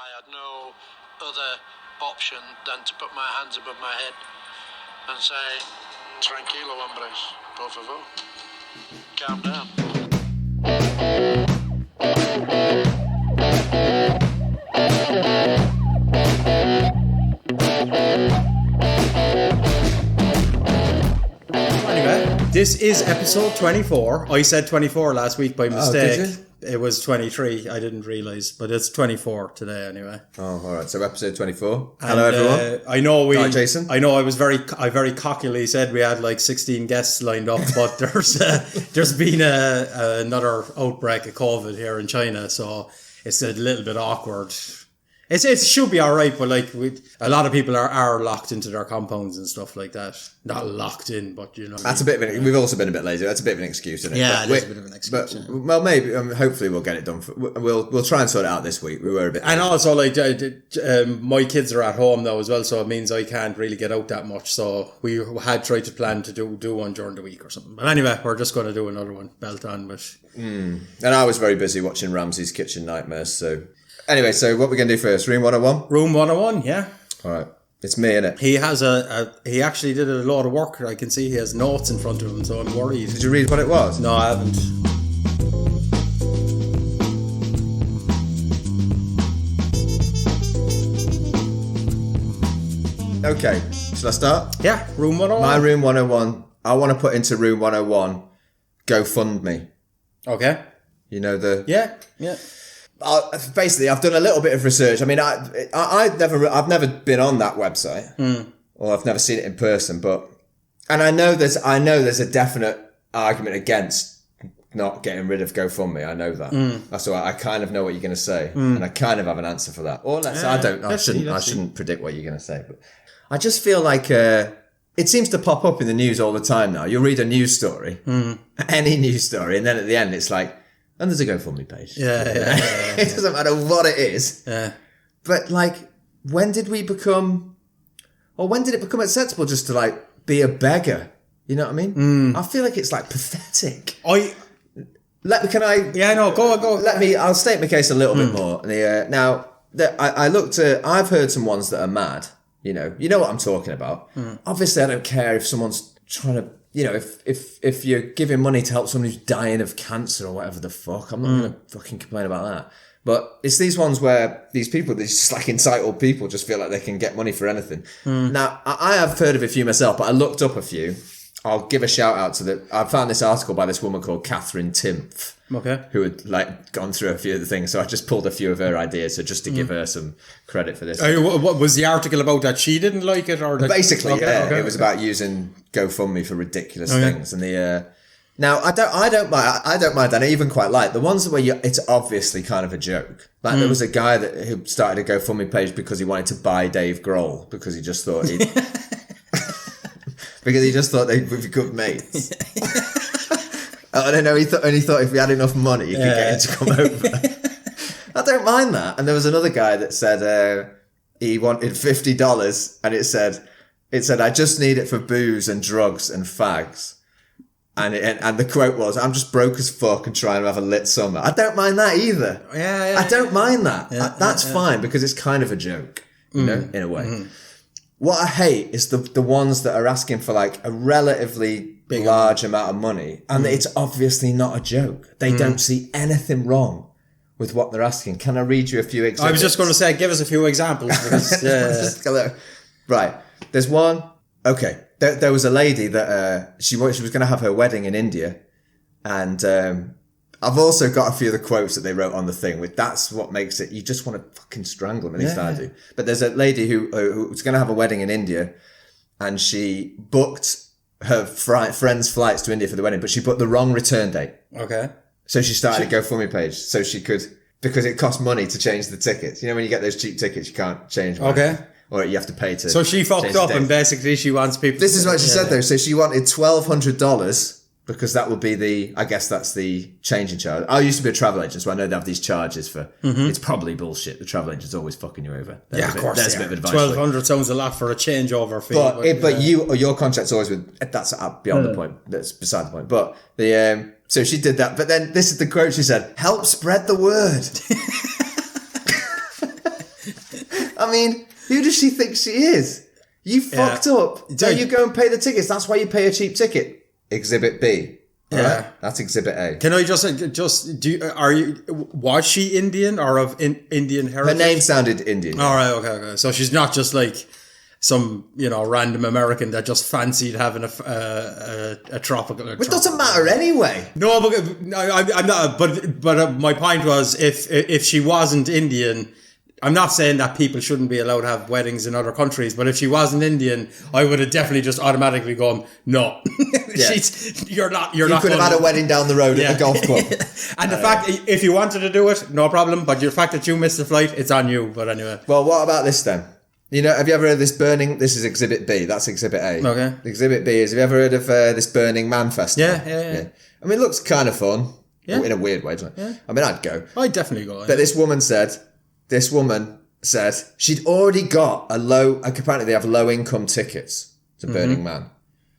I had no other option than to put my hands above my head and say, tranquilo, hombres, por favor, calm down. Anyway, this is episode 24. I said 24 last week by mistake. Did you? It was 23. I didn't realise, but it's 24 today anyway. Oh, all right. So episode 24. And, Hello, everyone. I know Hi, Jason. I know. I very cockily said we had like 16 guests lined up, but there's been another outbreak of COVID here in China, so it's a little bit awkward. It should be all right, but like a lot of people are locked into their compounds and stuff like that. Not locked in, but you know. That's a bit of an, we've also been a bit lazy. That's a bit of an excuse, isn't it? Yeah, but it is a bit of an excuse. But, well, maybe, hopefully we'll get it done. We'll try and sort it out this week. We were a bit... And also, like, my kids are at home now as well, so it means I can't really get out that much. So we had tried to plan to do one during the week or something. But anyway, we're just going to do another one, belt on. But And I was very busy watching Ramsay's Kitchen Nightmares, so... Anyway, so what we're going to do first? Room 101? Room 101, yeah. All right. It's me, innit? He has he actually did a lot of work. I can see he has notes in front of him, so I'm worried. Did you read what it was? No, I haven't. Okay. Shall I start? Yeah, room 101. My room 101. I want to put into room 101 GoFundMe. Okay. You know the... Yeah. Basically, I've done a little bit of research. I mean, I've never been on that website, or I've never seen it in person. And I know there's a definite argument against not getting rid of GoFundMe. I know that. That's why I kind of know what you're going to say, and I kind of have an answer for that. Or I shouldn't predict what you're going to say, but I just feel like it seems to pop up in the news all the time now. You'll read a news story, any news story, and then at the end it's like. And there's a GoFundMe page. Yeah. It doesn't matter what it is. Yeah. But like, when did it become acceptable just to like be a beggar? You know what I mean? I feel like it's like pathetic. Go on. I'll state my case a little bit more. I've heard some ones that are mad. You know what I'm talking about. Obviously, I don't care if someone's trying to. You know, if you're giving money to help someone who's dying of cancer or whatever the fuck, I'm not going to fucking complain about that. But it's these ones where these people, these just like entitled people just feel like they can get money for anything. Now, I have heard of a few myself, but I looked up a few. I'll give a shout out to I found this article by this woman called Catherine Timpf. Okay. Who had like gone through a few of the things. So I just pulled a few of her ideas. So just to give her some credit for this. What was the article about that she didn't like it or basically, it was about using GoFundMe for ridiculous things. And now I don't mind that. I even quite like the ones where it's obviously kind of a joke. Like there was a guy who started a GoFundMe page because he wanted to buy Dave Grohl because he just thought they would be good mates. I don't know. He thought if we had enough money, he could get him to come over. I don't mind that. And there was another guy that said he wanted $50, and it said I just need it for booze and drugs and fags. And the quote was, "I'm just broke as fuck and trying to have a lit summer." I don't mind that either. I don't mind that. That's fine because it's kind of a joke, you know, in a way. What I hate is the ones that are asking for like a relatively large amount of money, and it's obviously not a joke. They don't see anything wrong with what they're asking. Can I read you a few examples? I was just going to say, give us a few examples. Because, right. There's one. Okay. There was a lady that she was going to have her wedding in India, and I've also got a few of the quotes that they wrote on the thing. That's what makes it. You just want to fucking strangle them. At least I do. But there's a lady who was going to have a wedding in India, and she booked her friend's flights to India for the wedding, but she put the wrong return date. Okay. So she started a GoFundMe page so she could, because it costs money to change the tickets. You know, when you get those cheap tickets, you can't change them. Okay. Or you have to pay to. So she fucked up and basically she wants people. This is what she said though. So she wanted $1,200 because that would be I guess that's the changing charge. I used to be a travel agent, so I know they have these charges for, it's probably bullshit. The travel agent's always fucking you over. Of course. There's a bit of advice. 1,200 sounds a lot for a changeover fee. But your contract's always with, that's beyond the point. That's beside the point. But so she did that. But then this is the quote she said, "Help spread the word." I mean, who does she think she is? You fucked up. So you go and pay the tickets. That's why you pay a cheap ticket. Exhibit B. Right? That's Exhibit A. Can I was she Indian or of Indian heritage? Her name sounded Indian. All right, okay. So she's not just like some, random American that just fancied having a tropical. It doesn't matter anyway. No, but I'm not. But my point was, if she wasn't Indian, I'm not saying that people shouldn't be allowed to have weddings in other countries, but if she wasn't Indian, I would have definitely just automatically gone, no. Yeah. You're not. You could have had a wedding down the road at the golf club. And the fact, if you wanted to do it, no problem. But the fact that you missed the flight, it's on you. But anyway. Well, what about this then? Have you ever heard of this burning? This is Exhibit B. That's Exhibit A. Okay. Exhibit B is. Have you ever heard of this Burning Man festival? Yeah. I mean, it looks kind of fun. Yeah. In a weird way, doesn't it? Yeah. I mean, I'd go. I'd definitely go. But this woman said she'd already got apparently they have low income tickets to Burning Man.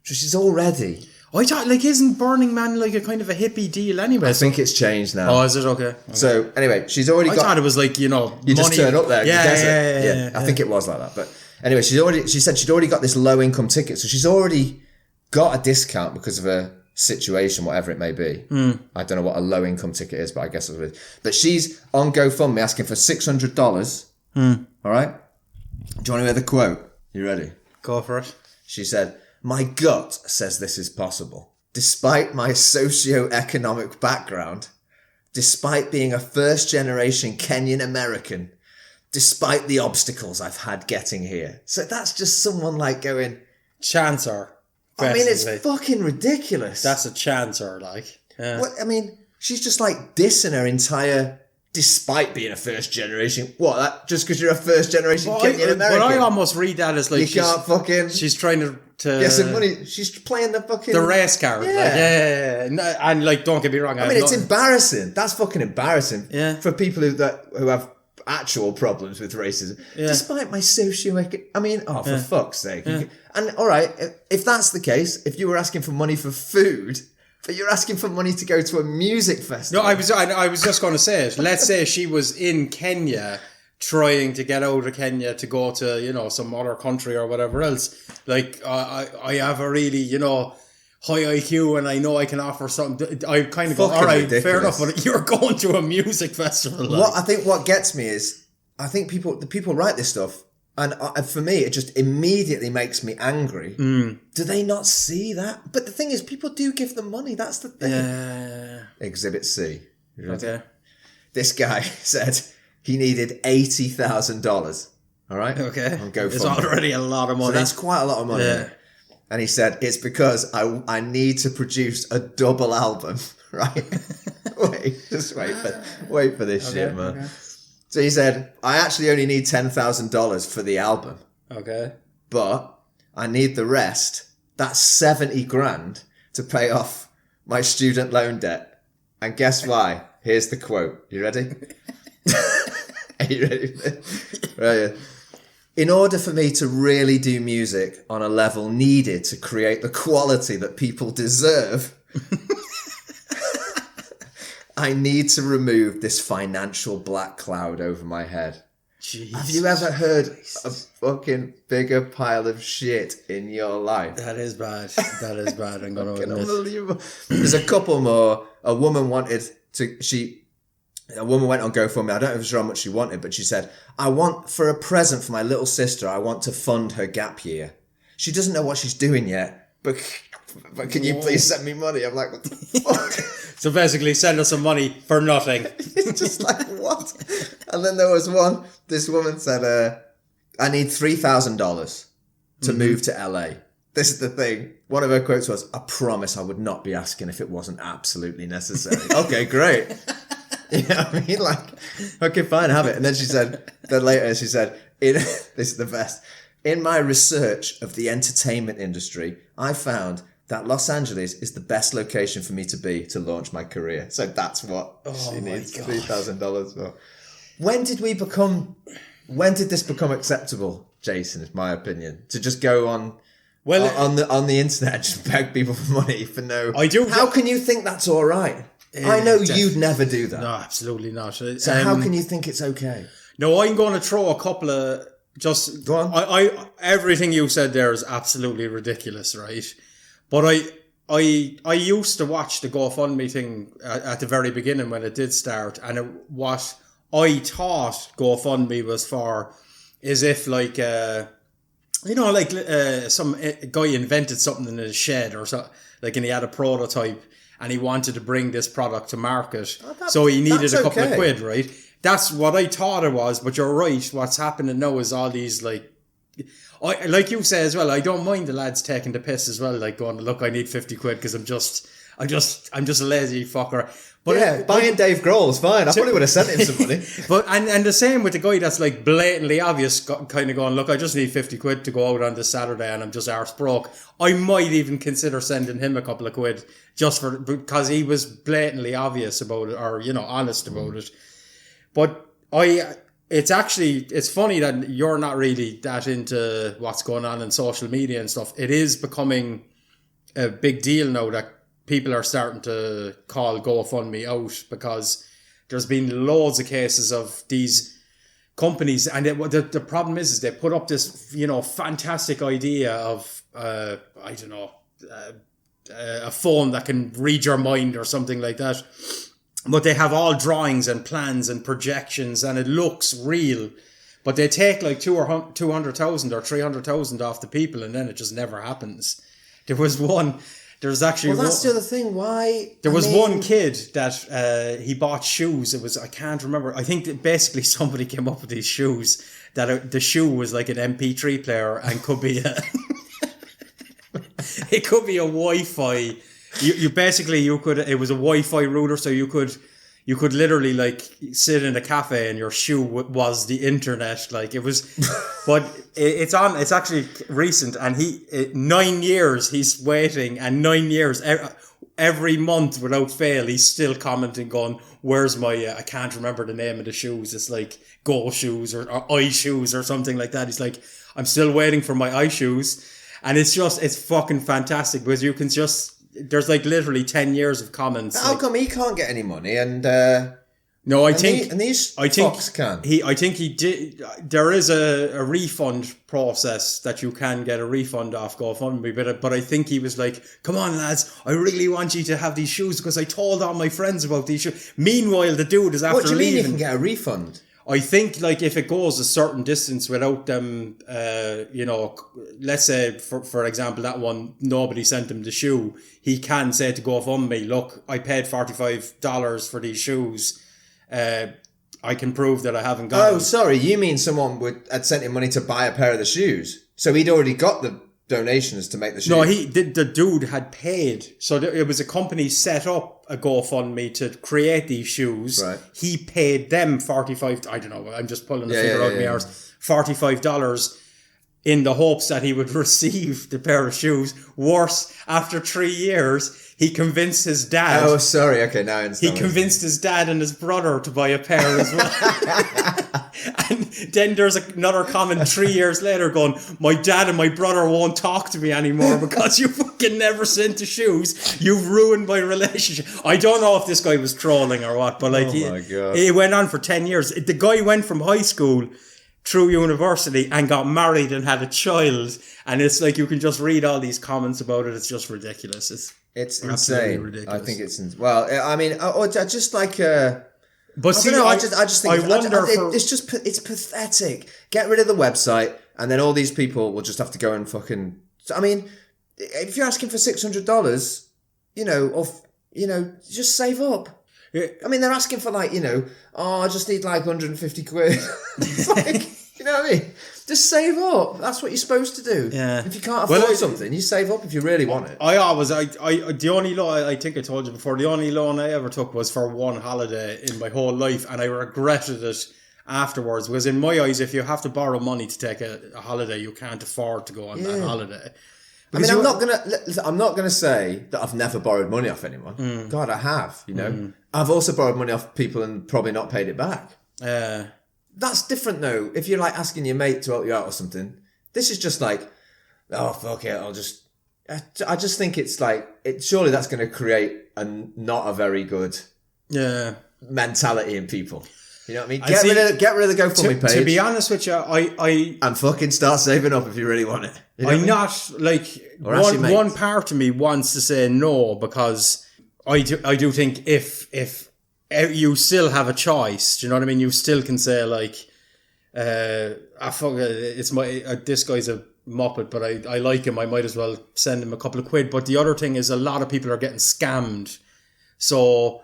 So she's already. I thought, isn't Burning Man like a kind of a hippie deal anyway? I think it's changed now. Oh, is it? Okay. So anyway, she's already got. I thought it was like, You money. just turn up there. Yeah. I think it was like that. But anyway, she said she'd already got this low income ticket. So she's already got a discount because of her situation, whatever it may be. I don't know what a low income ticket is, but I guess it's. But she's on GoFundMe asking for $600. All right. Do you want to hear the quote? You ready? Go for it. She said, "My gut says this is possible. Despite my socio-economic background, despite being a first-generation Kenyan American, despite the obstacles I've had getting here." So that's just someone like going... Chancer. I mean, it's fucking ridiculous. That's a chancer, like. Yeah. What, I mean, she's just like dissing her entire... Despite being a first generation, just because you're a first generation Kenyan American? But I almost read that as like she's trying to get some money. She's playing the race card. Yeah. And don't get me wrong. I mean, it's embarrassing. That's fucking embarrassing. Yeah. For people who have actual problems with racism. Yeah. Despite my I mean, for fuck's sake. Yeah. And all right, if that's the case, if you were asking for money for food. But you're asking for money to go to a music festival. No, I was just going to say it. Let's say she was in Kenya trying to get out of Kenya to go to, some other country or whatever else. Like, I have a really, high IQ and I know I can offer something. I kind of go, all right, ridiculous. Fair enough, but you're going to a music festival. Like. What gets me is, I think the people write this stuff. And for me, it just immediately makes me angry. Do they not see that? But the thing is, people do give them money. That's the thing. Yeah. Exhibit C. Okay. This guy said he needed $80,000. All right? Okay. It's already a lot of money. So that's quite a lot of money. Yeah. And he said, it's because I need to produce a double album. Right? Wait for this shit, man. Okay. So he said, I actually only need $10,000 for the album. Okay. But I need the rest, that's 70 grand, to pay off my student loan debt. And guess why? Here's the quote. You ready? Are you ready? Right. In order for me to really do music on a level needed to create the quality that people deserve... I need to remove this financial black cloud over my head. Jesus. Have you ever heard a fucking bigger pile of shit in your life? That is bad. I'm going to admit. Unbelievable. There's a couple more. A woman went on GoFundMe. I don't know how much she wanted, but she said, for a present for my little sister, I want to fund her gap year. She doesn't know what she's doing yet, but can you please send me money? I'm like, what the fuck? So basically, send us some money for nothing. It's just like, what? And then there was one, this woman said, I need $3,000 to move to LA. This is the thing. One of her quotes was, I promise I would not be asking if it wasn't absolutely necessary. Okay, great. You know what I mean? Like, okay, fine, have it. And then later she said, this is the best. In my research of the entertainment industry, I found that Los Angeles is the best location for me to be to launch my career. So that's what she needs $3,000 for. When did this become acceptable, Jason, is my opinion? To just go on the internet and just beg people for money for no... How can you think that's all right? I know you'd never do that. No, absolutely not. So how can you think it's okay? No, I'm going to throw a couple of just. Go on. I everything you said there is absolutely ridiculous, right? But I used to watch the GoFundMe thing at the very beginning when it did start, and what I thought GoFundMe was for is if like some guy invented something in his shed or so, like, and he had a prototype and he wanted to bring this product to market, so he needed a couple of quid, right? That's what I thought it was, but you're right. What's happening now is all these like you say as well. I don't mind the lads taking the piss as well, like going, look, I need 50 quid because I'm just a lazy fucker. But buying Dave Grohl's fine. I probably would have sent him some money. But and the same with the guy that's like blatantly obvious, kind of going, look, I just need 50 quid to go out on this Saturday and I'm just arse broke. I might even consider sending him a couple of quid because he was blatantly obvious about it, or honest about it. But it's funny that you're not really that into what's going on in social media and stuff. It is becoming a big deal now that people are starting to call GoFundMe out, because there's been loads of cases of these companies, and the problem is they put up this fantastic idea of a phone that can read your mind or something like that, but they have all drawings and plans and projections and it looks real, but they take like 200,000 or 300,000 off the people, and then it just never happens. There's actually that's the other thing. Why? There was one kid that he bought shoes. I can't remember. I think that basically somebody came up with these shoes that the shoe was like an MP3 player and could be it could be a Wi-Fi. It was a Wi-Fi router, so you could literally like sit in a cafe and your shoe was the internet. Like it was, but it's actually recent, and 9 years he's waiting, and 9 years every month without fail he's still commenting, going, where's my I can't remember the name of the shoes. It's like Go shoes or I shoes or something like that. He's like, I'm still waiting for my I shoes, and it's fucking fantastic, because you can just. There's like literally 10 years of comments. How come he can't get any money and no, I think fucks can. I think he did. There is a refund process that you can get a refund off GoFundMe, but I think he was like, come on lads, I really want you to have these shoes because I told all my friends about these shoes. Meanwhile, the dude is after leaving. What do you mean you can get a refund? I think like if it goes a certain distance without them, let's say for example that one, nobody sent him the shoe, he can say to GoFundMe, look, I paid $45 for these shoes. I can prove that I haven't got them. Oh, sorry, you mean someone had sent him money to buy a pair of the shoes? So he'd already got the donations to make the shoes? No, the dude had paid. So it was a company set up a GoFundMe to create these shoes. Right. He paid them $45. I don't know. I'm just pulling the figure out of my arse. $45 in the hopes that he would receive the pair of shoes. Worse, after 3 years, he convinced his dad. Oh, sorry. Okay, now I understand. He convinced his dad and his brother to buy a pair as well. And then there's another comment 3 years later going, my dad and my brother won't talk to me anymore because you fucking never sent the shoes. You've ruined my relationship. I don't know if this guy was trolling or what, but like he went on for 10 years. The guy went from high school through university and got married and had a child, and it's like you can just read all these comments about it. It's just ridiculous. It's insane. Ridiculous. I think it's I mean, just like but I don't know. I just think it's pathetic. Get rid of the website, and then all these people will just have to go and fucking. I mean, if you're asking for $600, just save up. Yeah. I mean, they're asking for like, I just need like 150 quid. It's like, you know what I mean? Just save up. That's what you're supposed to do. Yeah. If you can't afford something, you save up if you really want it. The only loan, I think I told you before, the only loan I ever took was for one holiday in my whole life, and I regretted it afterwards, because in my eyes, if you have to borrow money to take a holiday, you can't afford to go on that holiday. Because I'm not gonna say that I've never borrowed money off anyone. God, I have. I've also borrowed money off people and probably not paid it back. That's different though. If you're like asking your mate to help you out or something, this is just like, oh fuck it, I just think it's like surely that's going to create not a very good mentality in people. You know what I mean? And see, Get rid of the GoFundMe page. To be honest with you, and fucking start saving up if you really want it. You know I'm not like one part of me wants to say no, because I do think if you still have a choice, do you know what I mean? You still can say like, it's this guy's a muppet, but I like him. I might as well send him a couple of quid. But the other thing is, a lot of people are getting scammed. So,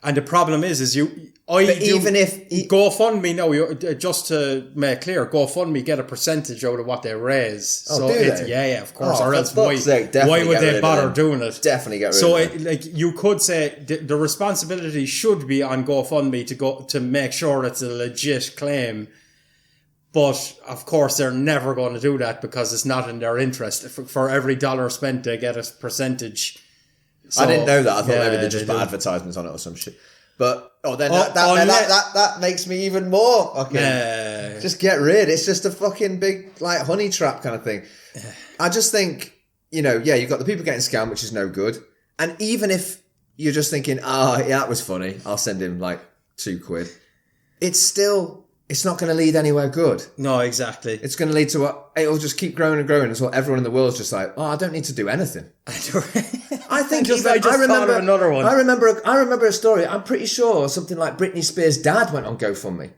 and the problem is even if GoFundMe, just to make clear, GoFundMe get a percentage out of what they raise. Oh, so do they? Yeah, of course. Or else why would they bother doing it? Definitely get rid so of it. Like you could say the responsibility should be on GoFundMe to make sure it's a legit claim. But of course, they're never going to do that because it's not in their interest. For every dollar spent, they get a percentage. So, I didn't know that. I thought maybe they just put advertisements on it or some shit. But that makes me even more. Okay, just get rid. It's just a fucking big like honey trap kind of thing. I just think you've got the people getting scammed, which is no good. And even if you're just thinking, that was funny, I'll send him like £2. It's not going to lead anywhere good. No, exactly. It's going to lead to it'll just keep growing and growing until everyone in the world's just like, I don't need to do anything. I think I remember another one. I remember a story. I'm pretty sure something like Britney Spears' dad went on GoFundMe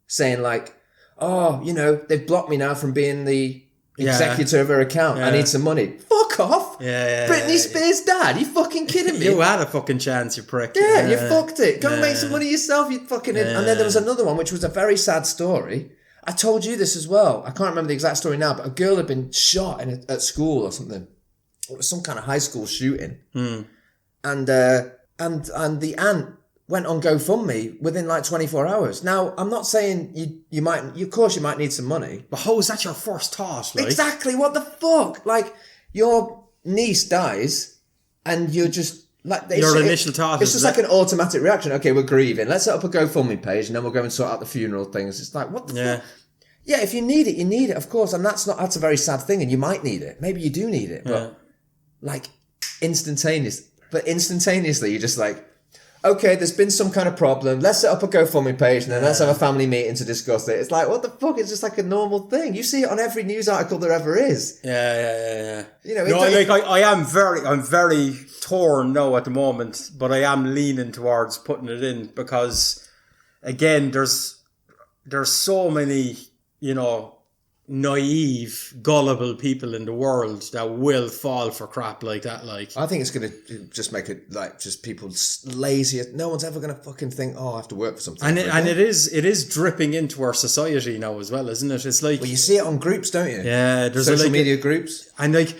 saying like, they've blocked me now from being the executor of her account. I need some money. Fuck off. Britney Spears' dad. You fucking kidding me? You had a fucking chance, you prick. Yeah, you fucked it. Go and make some money yourself, you fucking... And then there was another one, which was a very sad story. I told you this as well. I can't remember the exact story now, but a girl had been shot at school or something. It was some kind of high school shooting. And the aunt went on GoFundMe within like 24 hours. Now, I'm not saying you might need some money. But how is that your first thought? Like? Exactly, what the fuck? Like, your niece dies and you're just... like your initial thought it's just like an automatic reaction. Okay, we're grieving. Let's set up a GoFundMe page and then we'll go and sort out the funeral things. It's like, what the fuck? Yeah, if you need it, you need it, of course. And that's a very sad thing and you might need it. Maybe you do need it. But like instantaneously, you're just like, okay, there's been some kind of problem. Let's set up a GoFundMe page and then let's have a family meeting to discuss it. It's like, what the fuck? It's just like a normal thing. You see it on every news article there ever is. Yeah. I'm very torn now at the moment, but I am leaning towards putting it in because, again, there's so many, naive, gullible people in the world that will fall for crap like that. Like, I think it's going to just make it like just people lazier. No one's ever going to fucking think, I have to work for something. And it is dripping into our society now as well, isn't it? It's like, well, you see it on groups, don't you? Yeah, there's social media groups, and like.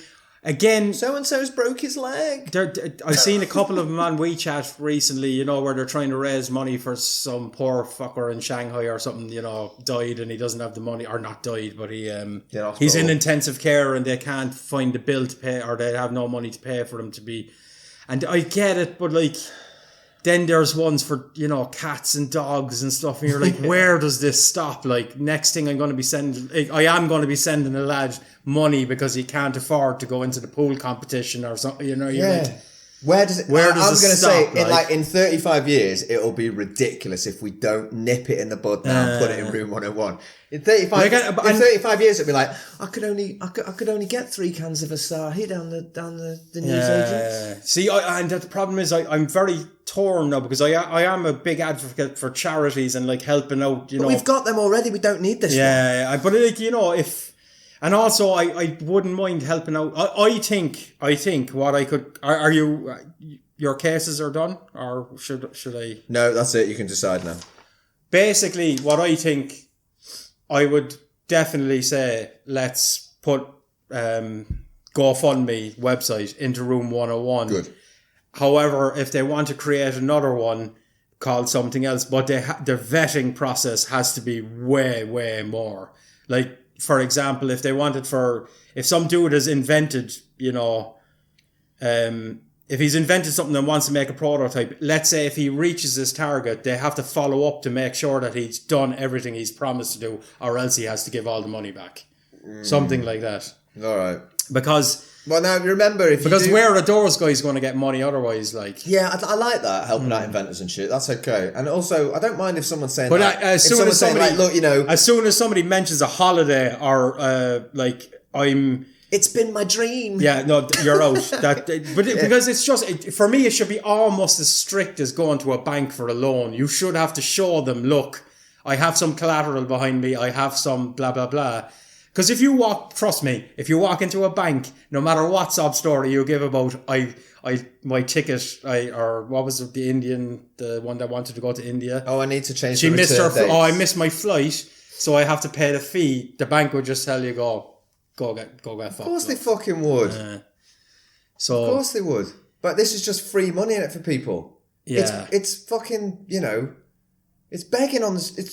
Again, so-and-so's broke his leg. I've seen a couple of them on WeChat recently, where they're trying to raise money for some poor fucker in Shanghai or something, died and he doesn't have the money, or not died, but he's in intensive care and they can't find the bill to pay, or they have no money to pay for him to be. And I get it, but like, then there's ones for, cats and dogs and stuff. And you're like, where does this stop? Like, next thing I am going to be sending a lad money because he can't afford to go into the pool competition or something, You're like, where does it stop? In 35 years, it'll be ridiculous if we don't nip it in the bud now and put it in room 101. In 35 years, it'll be like, I could only get 3 cans of Asahi down the newsagents. See, and the problem is I'm very torn now because I am a big advocate for charities and like helping out, But we've got them already. We don't need this one. Yeah, but like, if... And also, I wouldn't mind helping out. I think what I could... Are you... Your cases are done? Or should I... No, that's it. You can decide now. Basically, what I think... I would definitely say, let's put GoFundMe website into room 101. Good. However, if they want to create another one called something else, but the vetting process has to be way, way more. Like... For example, if some dude has invented, if he's invented something and wants to make a prototype, let's say if he reaches his target, they have to follow up to make sure that he's done everything he's promised to do, or else he has to give all the money back. something like that. All right. Because Well, now remember where a doors guy's going to get money otherwise, like. Yeah, I like that, helping out inventors and shit. That's okay. And also, I don't mind if someone's saying But that. as soon as somebody, like, look, you know, as soon as somebody mentions a holiday or like I'm. It's been my dream. Yeah, no, you're out. Because it's just for me, it should be almost as strict as going to a bank for a loan. You should have to show them, look, I have some collateral behind me. I have some blah blah blah. Because if you trust me, if you walk into a bank, no matter what sob story you give about, my ticket, or what was it, the one that wanted to go to India. Oh, I need to change. She missed her. dates. I missed my flight, so I have to pay the fee. The bank would just tell you, go get fucked. Of course they fucking would. So Of course they would. But this is just free money in it for people. Yeah. It's fucking, you know, it's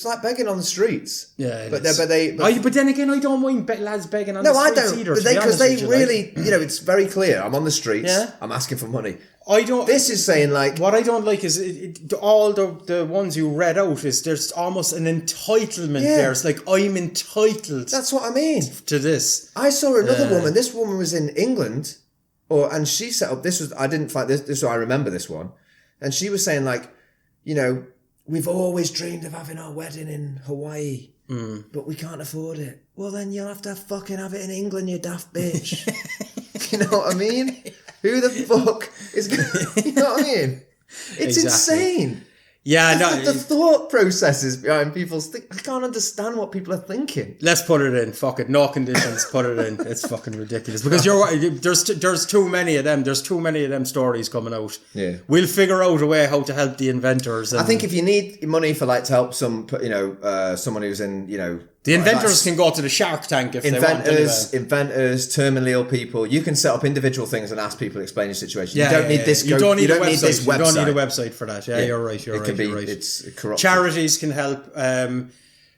like begging on the streets. Yeah. But then again, I don't mind lads begging on the no, I streets don't. either. Because they really, you know, it's very clear. I'm on the streets. Yeah. I'm asking for money. I don't. This is saying like. What I don't like is all the ones you read out is there's almost an entitlement there. It's like I'm entitled. That's what I mean. To this. I saw another woman. This woman was in England, and she set up. I didn't find this. This I remember this one, and she was saying like, you know, we've always dreamed of having our wedding in Hawaii, but we can't afford it. Well, then you'll have to fucking have it in England, you daft bitch. You know what I mean? Who the fuck is going to... You know what I mean? It's insane. Yeah, The thought processes behind people's... I can't understand what people are thinking. Let's put it in. Fuck it. No conditions. Put it in. It's fucking ridiculous. Because there's too many of them. There's too many of them stories coming out. Yeah. We'll figure out a way how to help the inventors. I think if you need money for like to help some, you know, someone who's in, you know... The inventors can go to the Shark Tank if they want. Inventors, terminally ill people. You can set up individual things and ask people to explain your situation. Yeah, you don't need this. You don't need this website. You don't need a website. website for that. Yeah, you're right. You're right. It's corrupt. Charities can help.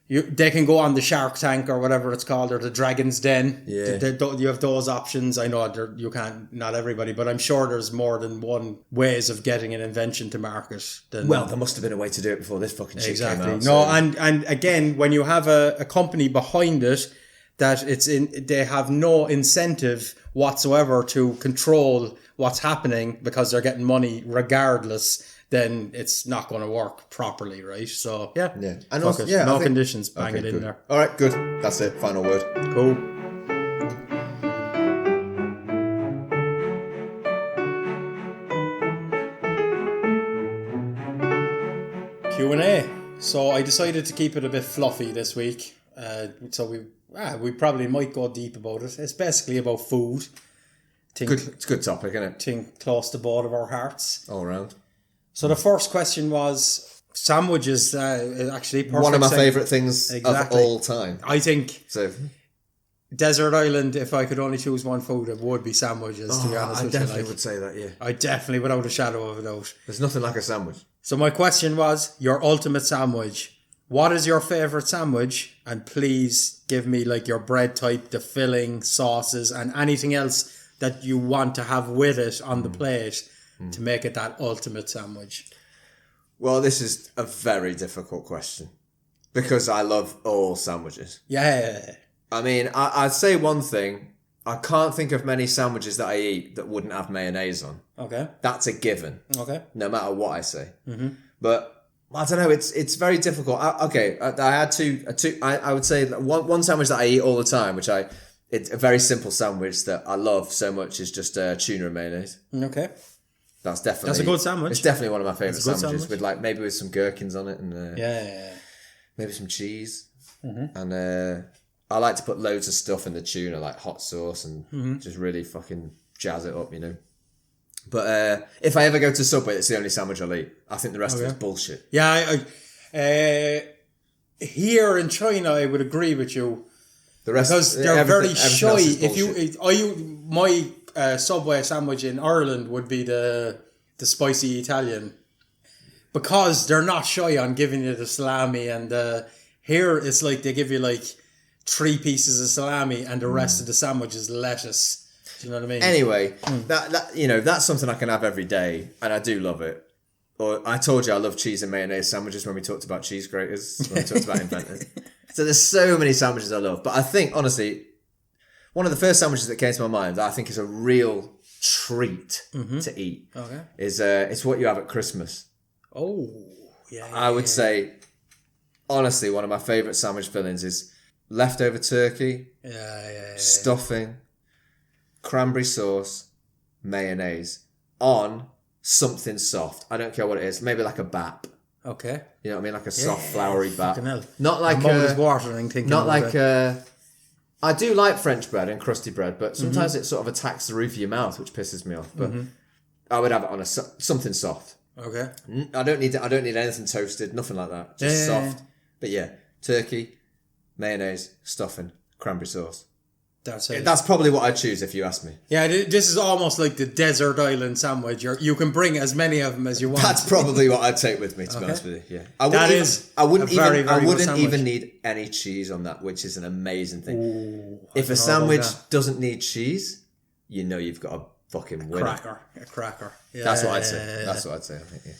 They can go on the Shark Tank or whatever it's called, or the Dragon's Den. Yeah. You have those options. I know you can't, not everybody, but I'm sure there's more than one ways of getting an invention to market. Well, there must have been a way to do it before this fucking shit came out. No, and again, when you have a company behind it, that they have no incentive whatsoever to control what's happening because they're getting money regardless, then it's not going to work properly, right? So yeah, and also, no conditions, bang it in there. All right, good. That's it. Final word. Cool. Q&A. So I decided to keep it a bit fluffy this week. So we probably might go deep about it. It's basically about food. It's a good topic, isn't it? Thing close to both of our hearts. All around. So the first question was sandwiches. Actually, perfect one of my favourite things of all time. I think so. Desert Island. If I could only choose one food, it would be sandwiches. To be honest, I definitely would say that. Yeah, I definitely, without a shadow of a doubt. There's nothing like a sandwich. So my question was your ultimate sandwich. What is your favourite sandwich? And please give me like your bread type, the filling, sauces, and anything else that you want to have with it on the plate to make it that ultimate sandwich. Well, this is a very difficult question because I love all sandwiches. Yeah. I mean, I'd say one thing. I can't think of many sandwiches that I eat that wouldn't have mayonnaise on. Okay. That's a given. Okay. No matter what I say. Mm-hmm. But I don't know. It's very difficult. I had two. I would say one sandwich that I eat all the time, it's a very simple sandwich that I love so much, is just tuna and mayonnaise. Okay. That's a good sandwich. It's definitely one of my favourite sandwiches with maybe with some gherkins on it and maybe some cheese. Mm-hmm. And I like to put loads of stuff in the tuna, like hot sauce and just really fucking jazz it up, you know. But if I ever go to Subway, it's the only sandwich I'll eat. I think the rest of it's bullshit. Yeah, here in China, I would agree with you. The rest, because they're very shy. If my Subway sandwich in Ireland would be the spicy Italian, because they're not shy on giving you the salami, and here it's like they give you like 3 pieces of salami and the rest of the sandwich is lettuce. Do you know what I mean? Anyway, that you know, that's something I can have every day, and I do love it. Or I told you I love cheese and mayonnaise sandwiches when we talked about cheese graters, when we talked about inventors. So there's so many sandwiches I love, but I think honestly, one of the first sandwiches that came to my mind that I think is a real treat to eat. Okay. Is it's what you have at Christmas. Oh, yeah. I would say, honestly, one of my favourite sandwich fillings is leftover turkey, stuffing, cranberry sauce, mayonnaise on something soft. I don't care what it is. Maybe like a bap. Okay. You know what I mean? Like a soft, floury bap. Fucking hell. Not like I'm always watering thinking not about like it. I do like French bread and crusty bread, but sometimes it sort of attacks the roof of your mouth, which pisses me off. But I would have it on something soft. Okay. I don't need anything toasted, nothing like that. Just soft. But yeah, turkey, mayonnaise, stuffing, cranberry sauce. That's it. That's probably what I'd choose if you asked me. Yeah, this is almost like the desert island sandwich. You can bring as many of them as you want. That's probably what I'd take with me, to be honest with you. Yeah, I wouldn't even need any cheese on that, which is an amazing thing. Ooh, if a sandwich doesn't need cheese, you know you've got a fucking winner. A cracker. Yeah, that's what I'd say. That's what I'd say. I think. Yeah.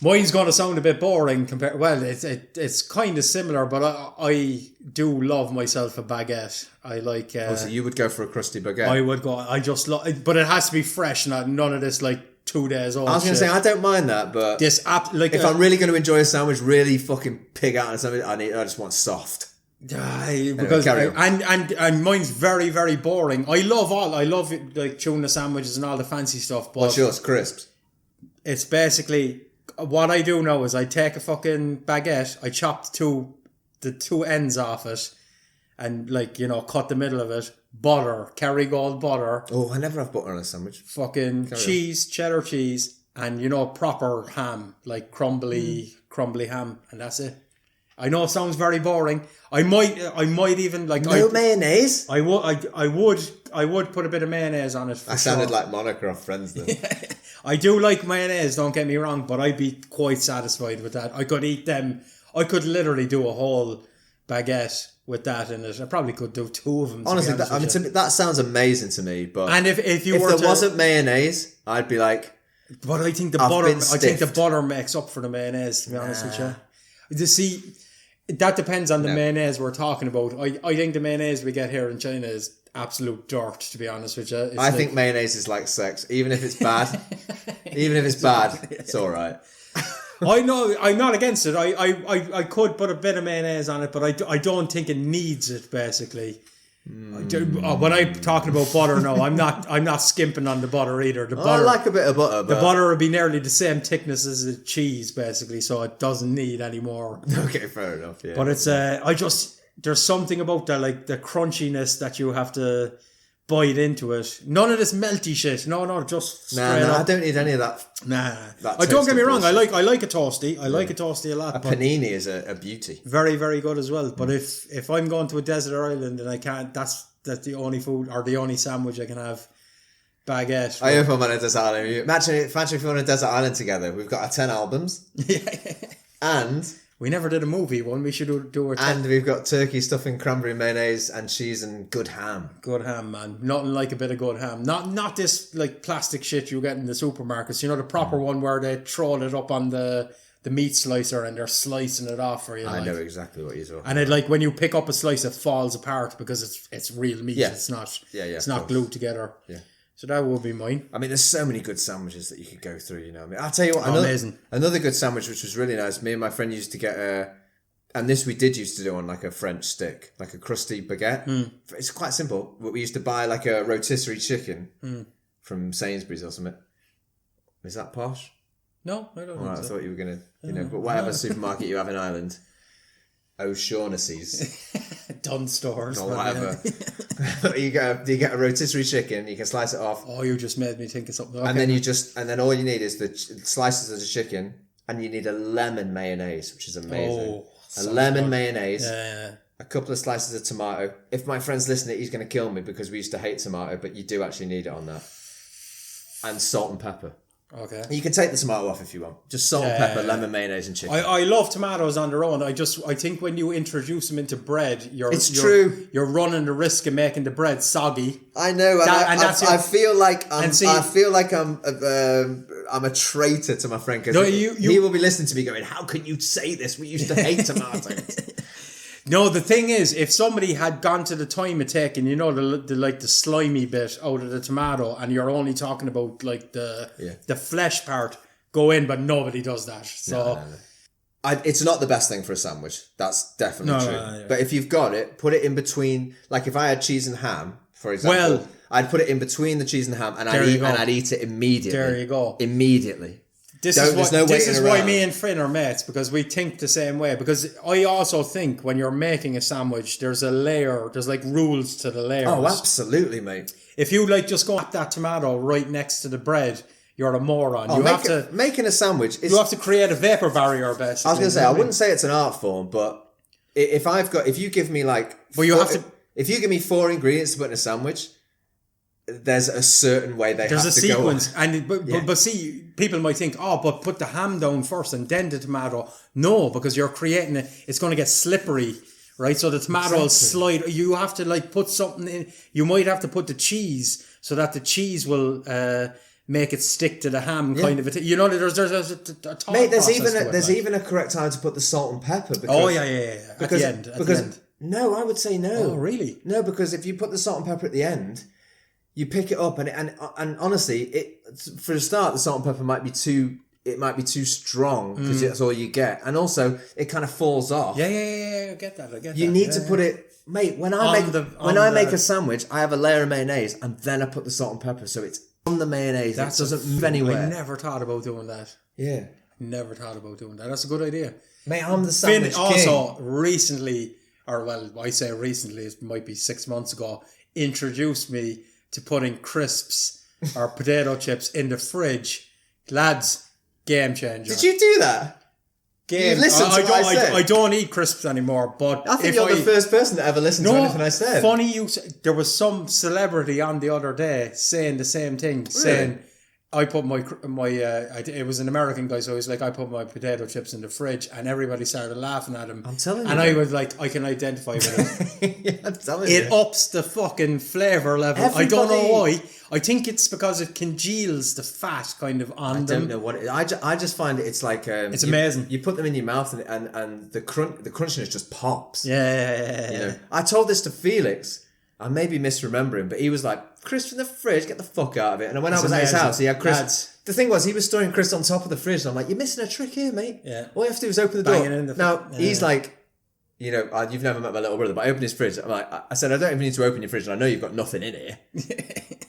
Mine's going to sound a bit boring compared. Well, it's kind of similar, but I do love myself a baguette. I like. So you would go for a crusty baguette? I would go. I just love, but it has to be fresh, none of this like 2 days old. I was going to say I don't mind that, but this if I'm really going to enjoy a sandwich, really fucking pig out on something, I just want soft. Because and mine's very, very boring. I love like tuna sandwiches and all the fancy stuff. But what's yours? Crisps. It's basically. What I do now is I take a fucking baguette, I chop the two ends off it, and cut the middle of it. Butter, Kerrygold butter. Oh, I never have butter on a sandwich. Fucking cheese, cheddar cheese, and proper ham, like crumbly ham, and that's it. I know it sounds very boring. I might even mayonnaise. I would put a bit of mayonnaise on it. I sounded like Monica off Friends then. I do like mayonnaise, don't get me wrong, but I'd be quite satisfied with that. I could eat them. I could literally do a whole baguette with that in it. I probably could do 2 of them. Honestly, that sounds amazing to me. But and if there wasn't mayonnaise, I'd be like. But I think the butter makes up for the mayonnaise. To be honest with you, you see, that depends on the mayonnaise we're talking about. I think the mayonnaise we get here in China is absolute dirt, to be honest with you. I think mayonnaise is like sex. Even if it's bad, it's all right. I know, I'm not against it. I could put a bit of mayonnaise on it, but I don't think it needs it, basically. When I'm talking about butter, no, I'm not skimping on the butter either. The butter, I like a bit of butter. The butter would be nearly the same thickness as the cheese, basically, so it doesn't need any more. Okay, fair enough, yeah. But it's, there's something about that, like the crunchiness that you have to bite into it. None of this melty shit. No, just straight up. I don't need any of that. Nah. Don't get me wrong. I like a toasty. I like a toasty a lot. A panini is a beauty. Very, very good as well. But if I'm going to a desert island and I can't, that's the only food or the only sandwich I can have. Baguette. I hope I'm on a desert island. Imagine if we're on a desert island together. We've got our 10 albums. And we never did a movie one. We should do our 10. And we've got turkey, stuffing, cranberry, mayonnaise, and cheese, and good ham. Good ham, man. Nothing like a bit of good ham. Not this like plastic shit you get in the supermarkets. The proper one where they throw it up on the meat slicer and they're slicing it off for you. I know exactly what you're talking about. And it, like, when you pick up a slice, it falls apart because it's real meat. Yeah. It's not. It's of not course. Glued together. Yeah. So that would be mine. I mean, there's so many good sandwiches that you could go through. I mean, I'll tell you what. Amazing. Another good sandwich, which was really nice. Me and my friend used to get and this we did used to do on like a French stick, like a crusty baguette. It's quite simple. But we used to buy like a rotisserie chicken from Sainsbury's or something. Is that posh? No, I don't know. I thought you were going to, but whatever supermarket you have in Ireland, O'Shaughnessy's. Done stores. Or whatever. you get a rotisserie chicken, you can slice it off. Oh, you just made me think of something. Okay. And then all you need is the slices of the chicken, and you need a lemon mayonnaise, which is amazing. A lemon mayonnaise. Yeah. A couple of slices of tomato. If my friend's listening, he's going to kill me because we used to hate tomato, but you do actually need it on that. And salt and pepper. Okay. You can take the tomato off if you want. Just salt and pepper, lemon mayonnaise, and chicken. I love tomatoes on their own. I think when you introduce them into bread, you're running the risk of making the bread soggy. I know, I feel like I'm a traitor to my friend because he will be listening to me going, "How can you say this? We used to hate tomatoes." No, the thing is, if somebody had gone to the time of taking, you know, the slimy bit out of the tomato, and you're only talking about like the flesh part, go in, but nobody does that. So No. It's not the best thing for a sandwich. That's definitely true. No. But if you've got it, put it in between. Like if I had cheese and ham, for example, I'd put it in between the cheese and ham, and I'd eat it immediately. There you go. Immediately. This is why me and Finn are mates, because we think the same way. Because I also think when you're making a sandwich, there's like rules to the layers. Oh, absolutely, mate. If you like just go at that tomato right next to the bread, you're a moron. Making a sandwich. You have to create a vapor barrier, basically. I was going to say, I wouldn't say it's an art form, but if you give me if you give me 4 ingredients to put in a sandwich, there's a certain way there's a sequence, but see, people might think, but put the ham down first and then the tomato. No, because you're creating it. It's going to get slippery, right? So the tomato will slide. You have to like put something in. You might have to put the cheese so that the cheese will make it stick to the ham, kind of. You know, there's a thought mate. There's even a correct time to put the salt and pepper. Because, At the end. No, I would say no. Oh, really? No, because if you put the salt and pepper at the end, you pick it up, and honestly, for a start, the salt and pepper might be too strong because that's all you get, and also it kind of falls off. Yeah. I get that. You need to put it, mate. When I make a sandwich, I have a layer of mayonnaise, and then I put the salt and pepper, so it's on the mayonnaise. That doesn't move anywhere. I never thought about doing that. Yeah, never thought about doing that. That's a good idea, mate. I'm the sandwich king. Also, recently, I say recently, it might be 6 months ago, introduced me to putting crisps or potato chips in the fridge. Lads, game changer. Did you do that? You listened to what I said. I don't eat crisps anymore, but I think you're the first person that ever listened to anything I said. Funny there was some celebrity on the other day saying the same thing, saying, I put my it was an American guy, so he's like, I put my potato chips in the fridge, and everybody started laughing at him. I'm telling you. And I was like, I can identify with it. Yeah, I'm telling you. It ups the fucking flavour level. I don't know why. I think it's because it congeals the fat kind of on them. I don't know what it is. I just find it's like... it's amazing. You put them in your mouth and the crunchiness just pops. Yeah. You know? I told this to Felix. I may be misremembering, but he was like, crisps in the fridge, get the fuck out of it. And when I was at his house, he had crisps. The thing was, he was storing crisps on top of the fridge. And I'm like, you're missing a trick here, mate. Yeah. All you have to do is open the door. He's like, you know, you've never met my little brother, but I opened his fridge. I said, I don't even need to open your fridge, and I know you've got nothing in here.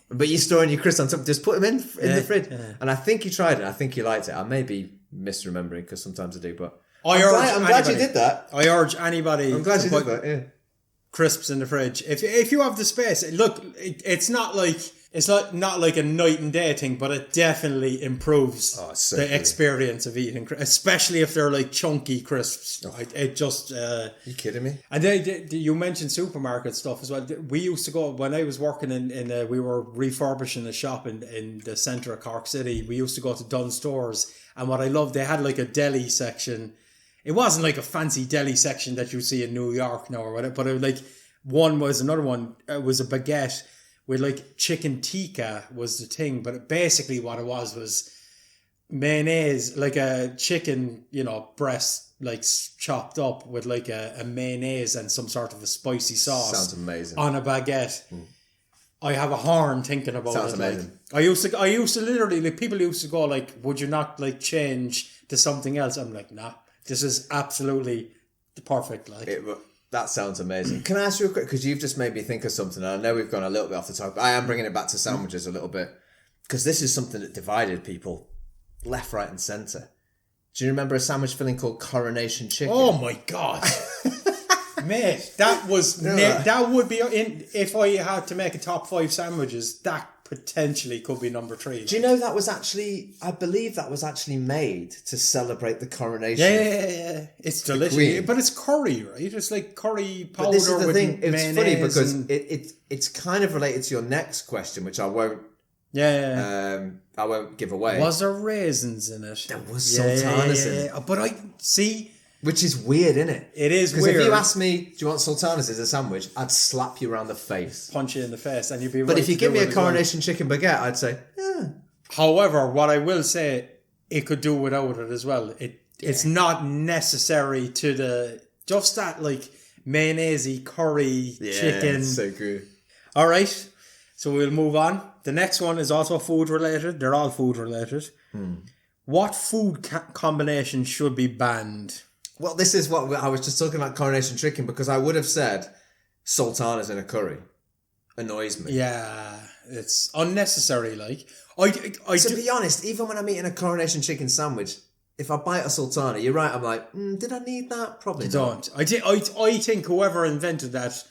But you're storing your crisps on top. Just put them in the fridge. Yeah. And I think he tried it. I think he liked it. I may be misremembering, because sometimes I do, but I'm glad you did that. I urge anybody. I'm glad you did that, yeah. Crisps in the fridge. If you have the space, look, it's not like a night and day thing, but it definitely improves the experience of eating, especially if they're like chunky crisps. It just. You kidding me? And you mentioned supermarket stuff as well. We used to go when I was working in we were refurbishing a shop in the centre of Cork City. We used to go to Dunn Stores, and what I loved, they had like a deli section. It wasn't like a fancy deli section that you see in New York now or whatever, but it was like another one was a baguette with like chicken tikka was the thing, but basically what it was mayonnaise, like a chicken, breast, like chopped up with like a mayonnaise and some sort of a spicy sauce. Sounds amazing. On a baguette. I have a horn thinking about Sounds it. Amazing. Like, I used to literally, like, people used to go like, would you not like change to something else? I'm like, nah. This is absolutely perfect. That sounds amazing. Can I ask you a quick, because you've just made me think of something, and I know we've gone a little bit off the topic. I am bringing it back to sandwiches a little bit, because this is something that divided people left, right and centre. Do you remember a sandwich filling called Coronation Chicken? Oh my God. Mate, that would be, if I had to make a top 5 sandwiches, that potentially could be number 3. Do you know I believe that was actually made to celebrate the coronation? Yeah. It's delicious. But it's curry, right? It's like curry powder. But this is the thing. It's funny because it's kind of related to your next question, which I won't. I won't give away. Was there raisins in it? There was sultanas in it. But I see. Which is weird, isn't it? It is weird. Because if you ask me, do you want sultanas as a sandwich? I'd slap you around the face. Punch you in the face and you'd be right. But if you give me a coronation chicken baguette, I'd say, yeah. However, what I will say, it could do without it as well. It's not necessary to just that, like, mayonnaise, curry, chicken. so good. All right, so we'll move on. The next one is also food related. They're all food related. What food combination should be banned? Well, this is what I was just talking about coronation chicken, because I would have said sultanas in a curry. Annoys me. Yeah, it's unnecessary. Like, to be honest, even when I'm eating a coronation chicken sandwich, if I bite a sultana, you're right, I'm like, did I need that? Probably not. I think whoever invented that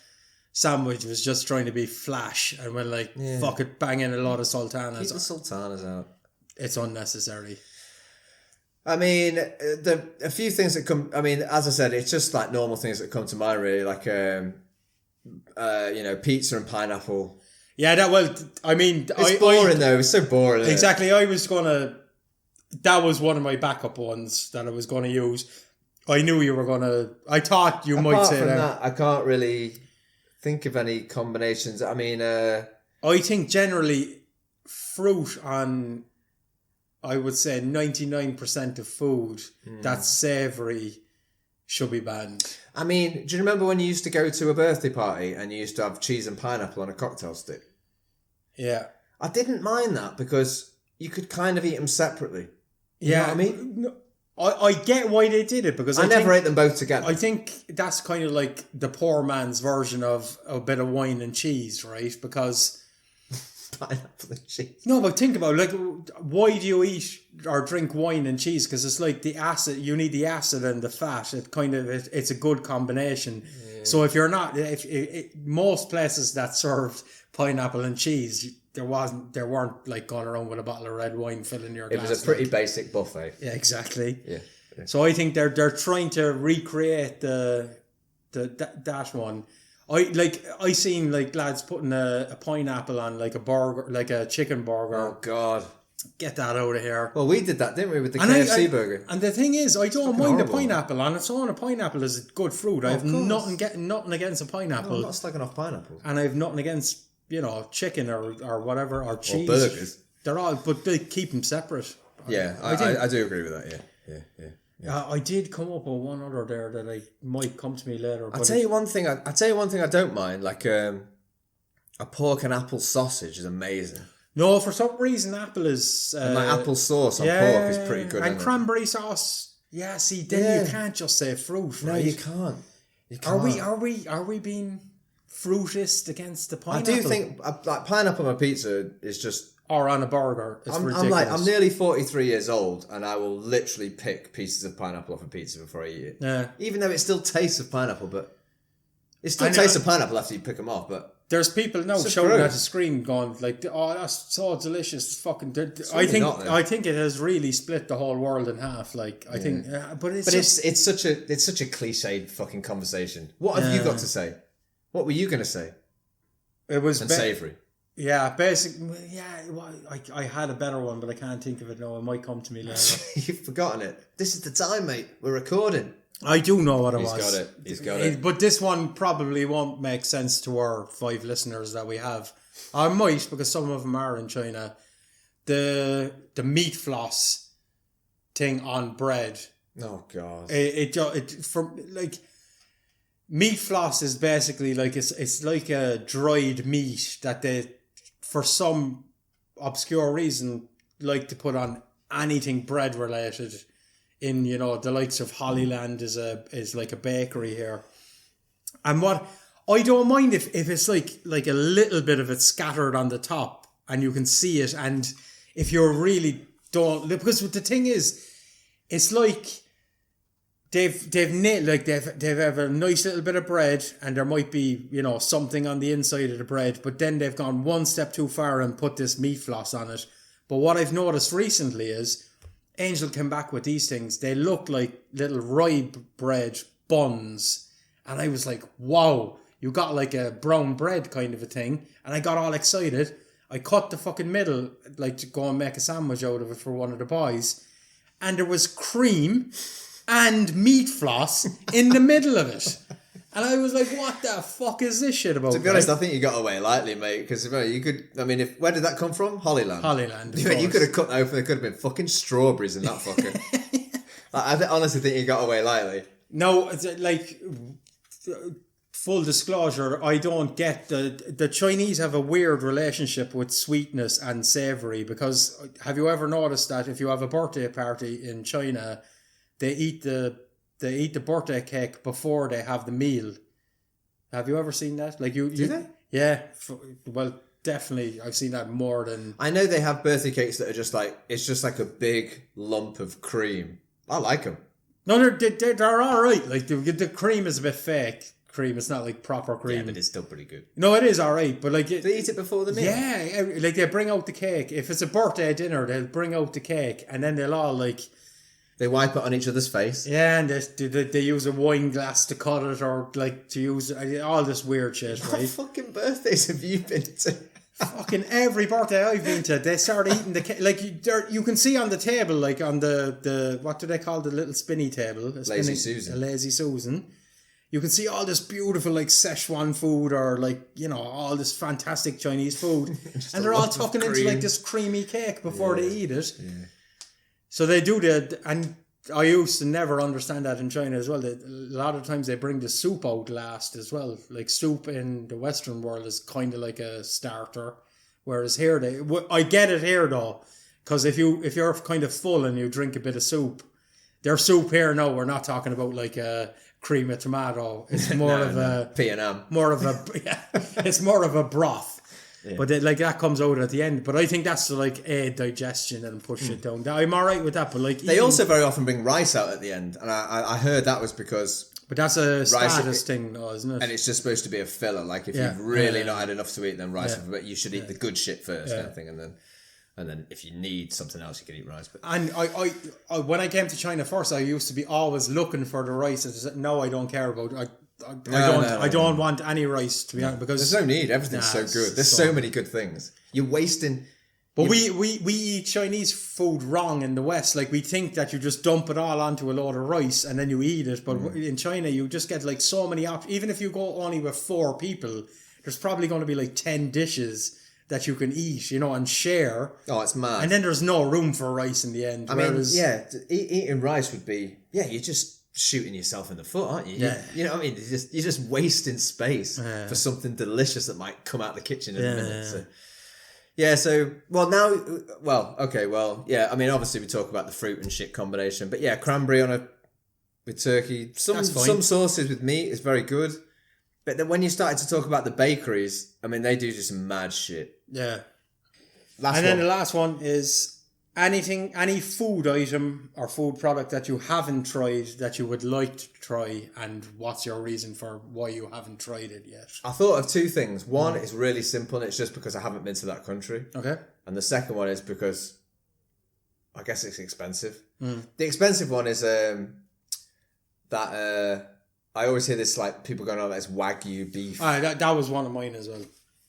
sandwich was just trying to be flash and went like, fuck it, bang in a lot of sultanas. Keep the sultanas out. It's unnecessary. I mean, a few things that come. I mean, as I said, it's just like normal things that come to mind, really, like pizza and pineapple. Yeah, it's boring though. It's so boring. Exactly. That was one of my backup ones that I was going to use. I knew you were going to. I thought you might say that. I can't really think of any combinations. I mean, I think generally fruit on, I would say 99% of food that's savoury should be banned. I mean, do you remember when you used to go to a birthday party and you used to have cheese and pineapple on a cocktail stick? Yeah. I didn't mind that because you could kind of eat them separately. You know what I mean? I get why they did it, because I never ate them both together. I think that's kind of like the poor man's version of a bit of wine and cheese, right? Because pineapple and cheese. No, but think about it, like, why do you eat or drink wine and cheese? Because it's like the acid. You need the acid and the fat. It's a good combination. Yeah. So if you're not, most places that served pineapple and cheese, there weren't like going around with a bottle of red wine filling your glass. It was a pretty basic buffet. Yeah, exactly. Yeah. So I think they're trying to recreate that one. I seen like lads putting a pineapple on like a burger, like a chicken burger. Oh God. Get that out of here. Well, we did that, didn't we, with the KFC burger? And the thing is, I don't mind horrible. the pineapple on its own. A pineapple is a good fruit. I have nothing against a pineapple. No, I'm not slagging off pineapple. And I have nothing against, chicken or whatever, or cheese. Or burgers. They're all, but they keep them separate. Yeah, I do agree with that, yeah. I did come up with one other there that might come to me later. I'll tell you one thing I don't mind, like a pork and apple sausage is amazing. No, for some reason apple is... and like apple sauce on pork is pretty good. And cranberry sauce. Yeah, see, then you can't just say fruit, right? No, you can't. Are we being fruitist against the pineapple? I do think like pineapple on a pizza is just... Or on a burger. It's ridiculous. I'm nearly 43 years old and I will literally pick pieces of pineapple off a pizza before I eat it. Yeah. Even though it still tastes of pineapple, but... It still tastes of pineapple after you pick them off, but... There's people now shouting at the screen going like, oh, that's so delicious. It's fucking... I think it has really split the whole world in half. Like, I think... but it's such a cliched fucking conversation. What have you got to say? What were you going to say? It was... savoury. Yeah, I had a better one, but I can't think of it now. It might come to me later. You've forgotten it. This is the time, mate. We're recording. I do know what it was. He's got it. But this one probably won't make sense to our 5 listeners that we have. I might, because some of them are in China. The meat floss thing on bread. Oh God! Meat floss is basically like it's like a dried meat that they, for some obscure reason, like to put on anything bread related. In the likes of Hollyland is like a bakery here, and what I don't mind if it's like a little bit of it scattered on the top and you can see it, and if you really don't, because the thing is, it's like they've have a nice little bit of bread and there might be something on the inside of the bread, but then they've gone one step too far and put this meat floss on it. But what I've noticed recently is Angel came back with these things. They look like little rye bread buns. And I was like, wow, you got like a brown bread kind of a thing. And I got all excited. I cut the fucking middle, like to go and make a sandwich out of it for one of the boys. And there was cream and meat floss in the middle of it. And I was like, what the fuck is this shit about? To be honest, I think you got away lightly, mate, because you could... I mean, where did that come from? Hollyland. You could have cut that open. There could have been fucking strawberries in that fucker. I honestly think you got away lightly. No, like... full disclosure, I don't get the Chinese have a weird relationship with sweetness and savory, because have you ever noticed that if you have a birthday party in China, they eat the birthday cake before they have the meal? Have you ever seen that? Like Do they? Yeah. Well, definitely, I've seen that more than. I know they have birthday cakes that are just like, it's just like a big lump of cream. I like them. No, they're all right. Like the cream is a bit fake. Cream, it's not like proper cream. Yeah, but it's still pretty good. No, it is all right, but like They eat it before the meal. yeah, like they bring out the cake. If it's a birthday dinner, they'll bring out the cake, and then they'll all like. They wipe it on each other's face. Yeah, and they use a wine glass to cut it, or like to use all this weird shit, What right? fucking birthdays have you been to? Fucking every birthday I've been to, they start eating the cake. Like you can see on the table, like on the what do they call the little spinny table? Lazy Susan. A Lazy Susan. You can see all this beautiful like Szechuan food, or like, you know, all this fantastic Chinese food, and they're all tucking into like this creamy cake before they eat it. Yeah. So they do that, and I used to never understand that in China as well. A lot of times they bring the soup out last as well. Like soup in the Western world is kind of like a starter, whereas here I get it here though, because if you're kind of full and you drink a bit of soup, their soup here, no, we're not talking about like a cream of tomato. It's more of a P&M. more of a it's more of a broth. Yeah. But like that comes out at the end. But I think that's to like aid digestion and push it down. I'm all right with that. But like They also very often bring rice out at the end, and I heard that was because. But that's a status thing, though, isn't it? And it's just supposed to be a filler. Like if you've really not had enough to eat, then rice. But you should eat the good shit first, kind of thing, and then if you need something else, you can eat rice. But and I when I came to China first, I used to be always looking for the rice. And said, no, I don't care about. I don't want any rice, to be honest, because there's no need. Everything's so good. There's so many good things. You're wasting. But we eat Chinese food wrong in the West. Like we think that you just dump it all onto a load of rice and then you eat it. But in China, you just get like so many options. Even if you go only with 4 people, there's probably going to be like 10 dishes that you can eat, you know, and share. Oh, it's mad. And then there's no room for rice in the end. I mean, eating rice would be, you're just shooting yourself in the foot, aren't you? Yeah. You know what I mean? You're just wasting space for something delicious that might come out the kitchen in a minute. So. Yeah, I mean, obviously we talk about the fruit and shit combination, but yeah, cranberry with turkey, some sauces with meat is very good. But then when you started to talk about the bakeries, I mean, they do just some mad shit. Yeah. Then the last one is any food item or food product that you haven't tried that you would like to try, and what's your reason for why you haven't tried it yet? I thought of 2 things. One is really simple, and it's just because I haven't been to that country. Okay. And the second one is because I guess it's expensive. The expensive one is I always hear this, like, people going on, that's Wagyu beef. That was one of mine as well.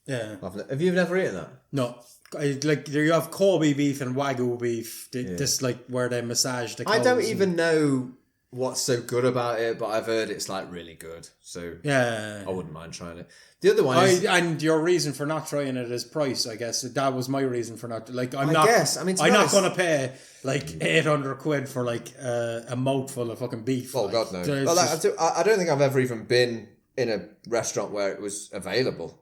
Yeah. Have you never eaten that? No. Like, you have Kobe beef and Wagyu beef. This, like, where they massage the cows. I don't even know what's so good about it, but I've heard it's, like, really good. So yeah, I wouldn't mind trying it. The other one is... And your reason for not trying it is price, I guess. That was my reason for not... Like, I'm not going to pay, like, 800 quid for, like, a mouthful of fucking beef. Oh, God, no. I don't think I've ever even been in a restaurant where it was available.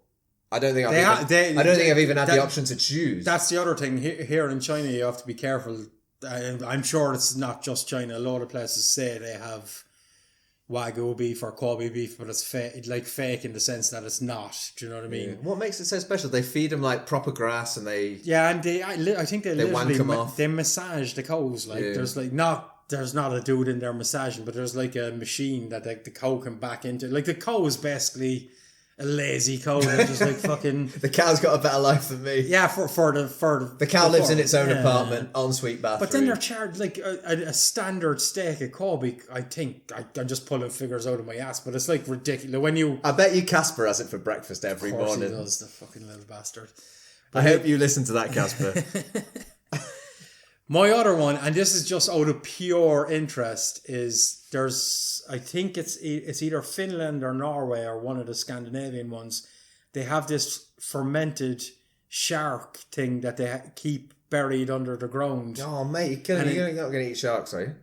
I don't think I've even had the option to choose. That's the other thing. Here in China, you have to be careful. I'm sure it's not just China. A lot of places say they have Wagyu beef or Kobe beef, but it's fake in the sense that it's not. Do you know what I mean? Yeah. What makes it so special? They feed them like proper grass, and they and I think they wank them off. They massage the cows. Like there's not a dude in there massaging, but there's like a machine that the cow can back into. Like the cow is basically a lazy cow that just like fucking... The cow's got a better life than me. Yeah, for the cow lives in its own apartment, ensuite bathroom. But then they're charged like a standard steak at Kobe. I think I'm just pulling figures out of my ass, but it's like ridiculous when you... I bet you Casper has it for breakfast every morning. Of course he does, the fucking little bastard. But I hope you listen to that, Casper. My other one, and this is just out of pure interest, is I think it's either Finland or Norway or one of the Scandinavian ones. They have this fermented shark thing that they keep buried under the ground. Oh, mate, you're not going to eat sharks, are you?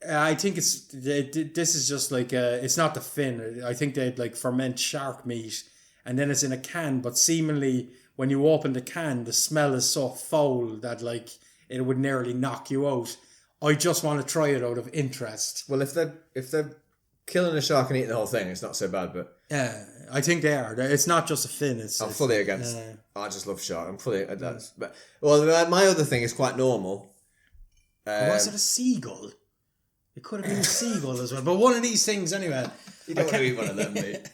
I think this is just like it's not the fin. I think they'd like ferment shark meat, and then it's in a can. But seemingly, when you open the can, the smell is so foul that like it would nearly knock you out. I just want to try it out of interest. Well, if they're killing a shark and eating the whole thing, it's not so bad. But Yeah, I think they are. It's not just a fin. I'm fully against. I just love shark. I'm fully. But my other thing is quite normal. Was it a seagull? It could have been a seagull as well. But one of these things anyway. You don't want to eat one of them, mate.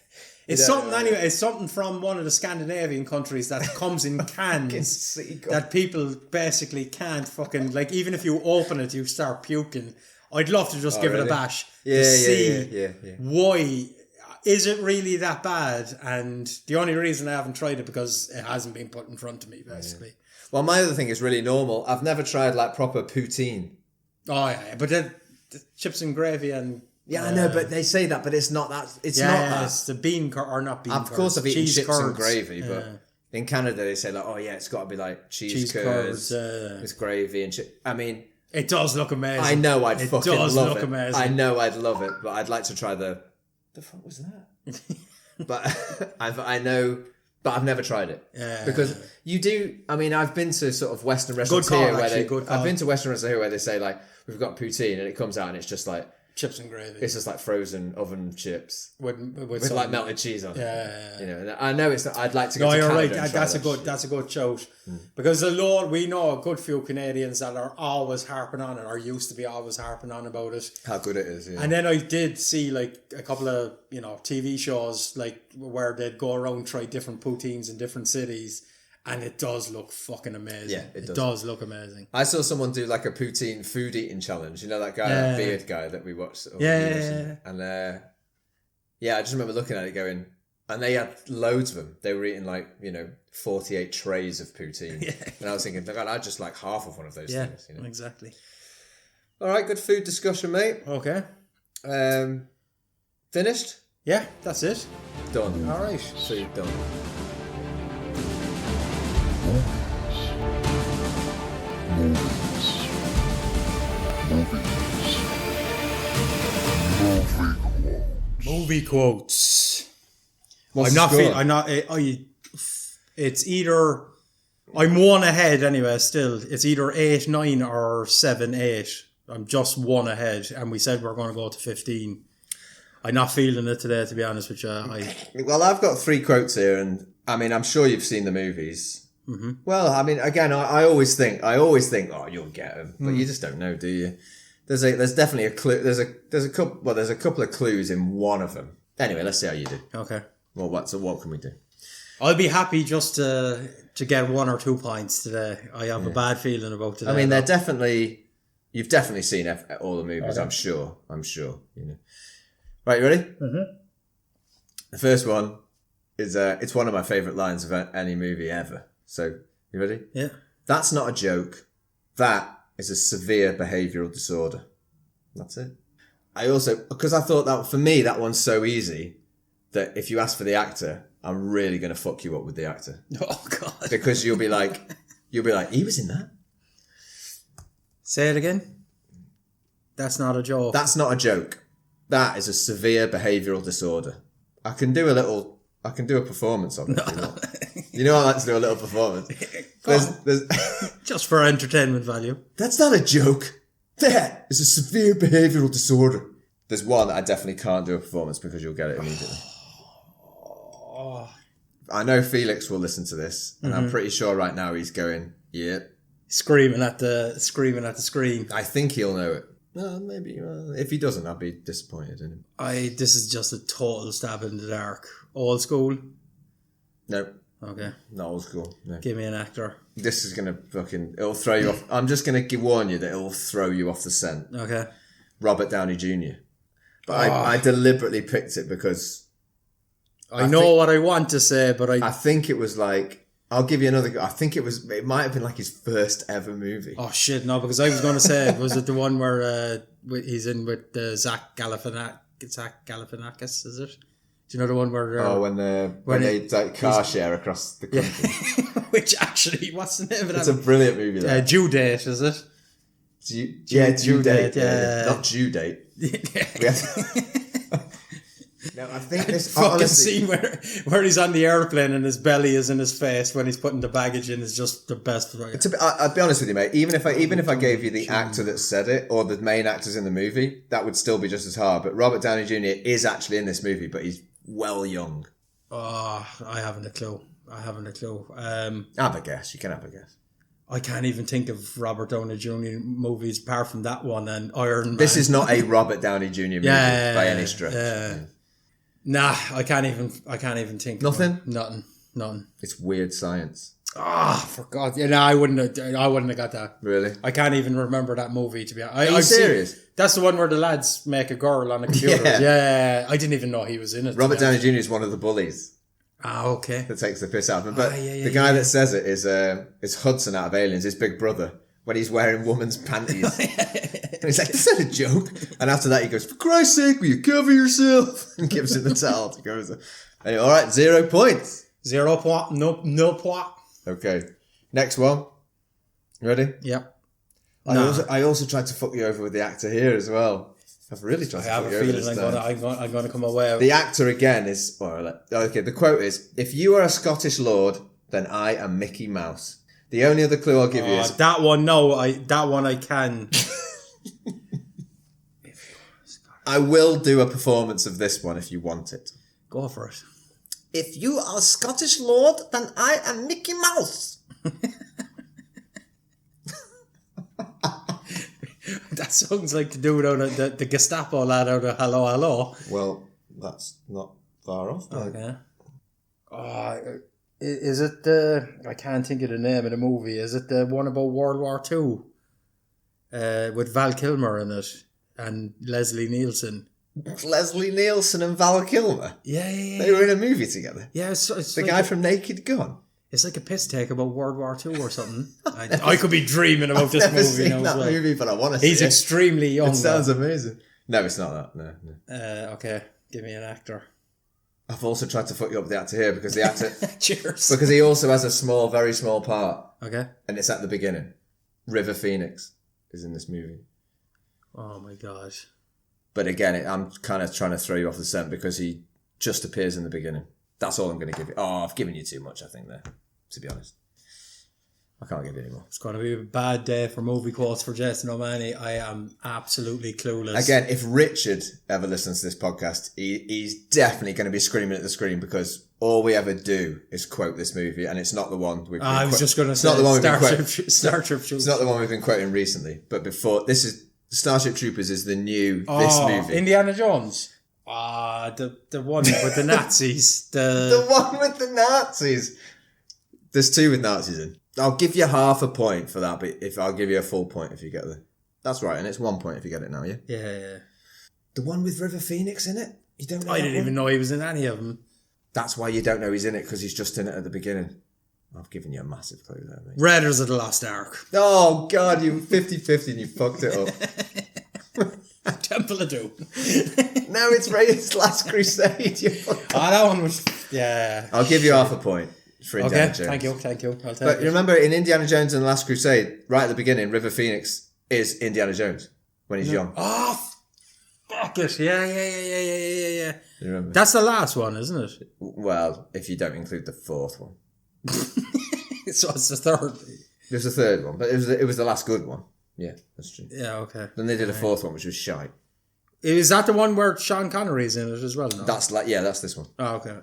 It's something anyway. It's something from one of the Scandinavian countries that comes in cans that people basically can't fucking like. Even if you open it, you start puking. I'd love to just give it a bash. Yeah. Why is it really that bad? And the only reason I haven't tried it because it hasn't been put in front of me, basically. Yeah. Well, my other thing is really normal. I've never tried like proper poutine. Oh yeah, but then the chips and gravy and. Yeah, I know, but they say that, but it's not that. It's not that. It's the bean or not bean. Of course, I've eaten chips and gravy, Yeah. but in Canada they say like, oh yeah, it's got to be like cheese curds with gravy and shit. I mean, it does look amazing. I know I'd fucking love it. Amazing. I know I'd love it, but I'd like to try the fuck was that? But I know. But I've never tried it because you do. I mean, I've been to sort of Western restaurants here where I've been to Western restaurants here where they say like, we've got poutine, and it comes out and it's just like chips and gravy. It's just like frozen oven chips with like melted cheese on it. Yeah. You know, and I know it's. I'd like to go. No, to you're Canada right. That's a good shout because we know a good few Canadians that are always harping on it, or used to be always harping on about it. How good it is. Yeah. And then I did see like a couple of TV shows like where they'd go around try different poutines in different cities. And it does look fucking amazing. Yeah, it does look amazing. I saw someone do like a poutine food eating challenge. You know that guy, that beard guy that we watched. Yeah. And I just remember looking at it going, and they had loads of them. They were eating like 48 trays of poutine. And I was thinking, God, I'd just like half of one of those things. You know? Exactly. All right, good food discussion, mate. Okay. Finished? Yeah, that's it. Done. All right. Food done. Movie quotes. What's I'm not. It's either. I'm one ahead anyway. Still, it's either 8-9 or 7-8. I'm just one ahead, and we said we're going to go to 15. I'm not feeling it today, to be honest with you. Well, I've got 3 quotes here, and I mean, I'm sure you've seen the movies. Mm-hmm. Well, I mean, again, I always think, oh, you'll get them, but you just don't know, do you? There's definitely a clue. There's a couple of clues in one of them. Anyway, let's see how you do. Okay. Well, what can we do? I'll be happy just to get 1 or 2 points today. I have a bad feeling about today. I mean, you've definitely seen all the movies. Okay. I'm sure. Right, you ready? Mm-hmm. The first one is it's one of my favourite lines of any movie ever. So, you ready? Yeah. That's not a joke. That is a severe behavioural disorder. That's it. I also, because I thought that, for me, that one's so easy that if you ask for the actor, I'm really going to fuck you up with the actor. Oh, God. Because you'll be like, he was in that. Say it again. That's not a joke. That's not a joke. That is a severe behavioural disorder. I can do a performance of it. No. You know I like to do a little performance. There's just for entertainment value. That's not a joke. That is a severe behavioural disorder. There's one that I definitely can't do a performance because you'll get it immediately. I know Felix will listen to this, and I'm pretty sure right now he's going, yeah. Screaming at the screen. I think he'll know it. Well, maybe. If he doesn't, I'll be disappointed in him. This is just a total stab in the dark. Old school? No. Okay. Not old school. No. Give me an actor. This is going to it'll throw you off. I'm just going to warn you that it'll throw you off the scent. Okay. Robert Downey Jr. But I deliberately picked it because... I know what I want to say, but I think it was like... I'll give you another... I think it might have been like his first ever movie. Oh, shit, no, because I was going to say, was it the one where he's in with Zach Galifianakis, is it? Do you know the one where... when they like car share across the country. Which actually, what's the name of that? It's a brilliant movie, though. Due Date, is it? Due date. Yeah. Not due date. We have no, I think this Fucking honestly, scene where he's on the airplane and his belly is in his face when he's putting the baggage in is just the best. I'd be honest with you, mate. Even if I gave you the actor that said it or the main actors in the movie, that would still be just as hard. But Robert Downey Jr. is actually in this movie, but he's well young. Oh, I haven't a clue. Have a guess. You can have a guess. I can't even think of Robert Downey Jr. movies apart from that one and Iron Man. This is not a Robert Downey Jr. movie by any stretch. Nah, I can't even think. Nothing? Nothing. It's weird science. For God. Yeah, no, I wouldn't have got that. Really? I can't even remember that movie, to be honest. Are you serious? That's the one where the lads make a girl on a computer. Yeah. I didn't even know he was in it. Robert Downey Jr. is one of the bullies. Okay. That takes the piss out of him. But the guy that says it is Hudson out of Aliens, his big brother, when he's wearing woman's panties. And he's like, "Is that a joke?" And after that, he goes, "For Christ's sake, will you cover yourself?" And gives him the towel to go. Anyway, all right, 0 points. 0 point. No point. Okay. Next one. Ready? Yep. I also tried to fuck you over with the actor here as well. I've really tried to fuck you over this time. I have a feeling I'm going to come away. The actor again is... Okay, the quote is, "If you are a Scottish lord, then I am Mickey Mouse." The only other clue I'll give you is... That one, no. That one I can... I will do a performance of this one if you want it. Go for it. "If you are a Scottish lord, then I am Mickey Mouse." That sounds like the dude out of the Gestapo lad out of Hello Hello. Well, that's not far off. Okay. Is it the... I can't think of the name of the movie. Is it the one about World War II? With Val Kilmer in it and Leslie Nielsen. Leslie Nielsen and Val Kilmer? Yeah. They were in a movie together. Yeah, it's The like guy from Naked Gun. It's like a piss take about World War II or something. I could be dreaming about this I've never movie seen now that as well. movie, but I want to see it. He's extremely young. It sounds amazing. No, it's not that. No. Okay, give me an actor. I've also tried to fuck you up with the actor here because the actor... Cheers. Because he also has a very small part. Okay. And it's at the beginning. River Phoenix is in this movie. Oh my gosh. But again, I'm kind of trying to throw you off the scent because he just appears in the beginning. That's all I'm going to give you. Oh, I've given you too much, I think, there, to be honest. I can't give you any more. It's going to be a bad day for movie quotes for Jason O'Mahony. I am absolutely clueless. Again, if Richard ever listens to this podcast, he's definitely going to be screaming at the screen because all we ever do is quote this movie, and it's not the one we've been I was just going to say Starship Troopers. It's not the one we've been quoting recently, but before, this is Starship Troopers is the new this movie. Indiana Jones. The one with the Nazis. The one with the Nazis. There's two with Nazis in. I'll give you half a point for that, but I'll give you a full point if you get there. That's right, and it's 1 point if you get it now, yeah? Yeah. The one with River Phoenix in it? You don't know I that didn't one? even know he was in any of them. That's why you don't know he's in it, because he's just in it at the beginning. I've given you a massive clue there, mate. Raiders of the Lost Ark. Oh, God, you 50-50 and you fucked it up. Temple of Doom. No, it's Raiders Last Crusade. You fucked up. That one was... Yeah. I'll give you half a point for Indiana Jones. Thank you. I'll take But it. remember, in Indiana Jones and the Last Crusade, right at the beginning, River Phoenix is Indiana Jones when he's young. Oh, fuck it. Yeah. You remember? That's the last one, isn't it? Well, if you don't include the fourth one. So it's the third. There's a third one, but it was the last good one. Yeah, that's true. Yeah, okay. Then they did a fourth one, which was shite. Is that the one where Sean Connery's in it as well? No? That's this one. Oh, okay.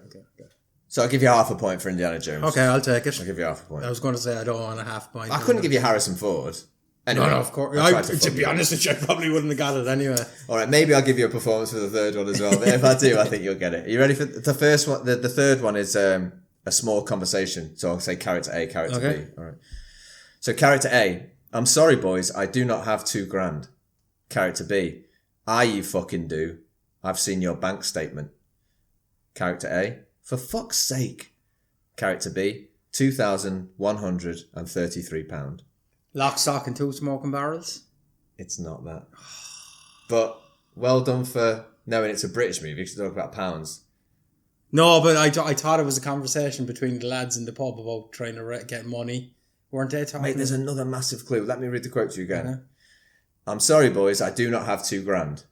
So I'll give you half a point for Indiana Jones. Okay, I'll take it. I'll give you half a point. I was going to say I don't want a half point. I couldn't give you Harrison Ford. Anyway, No, of course. To be honest with you, I probably wouldn't have got it anyway. All right, maybe I'll give you a performance for the third one as well. But if I do, I think you'll get it. Are you ready for the first one? The third one is a small conversation. So I'll say character A, character B. All right. So character A, I'm sorry, boys, I do not have $2,000. Character B, you fucking do. I've seen your bank statement. Character A, for fuck's sake. Character B, £2,133. Lock, stock and two smoking barrels? It's not that. But well done for knowing it's a British movie because you talk about pounds. No, but I thought it was a conversation between the lads in the pub about trying to get money. Weren't they talking? Mate, there's another massive clue. Let me read the quote to you again. I'm sorry, boys, I do not have $2,000.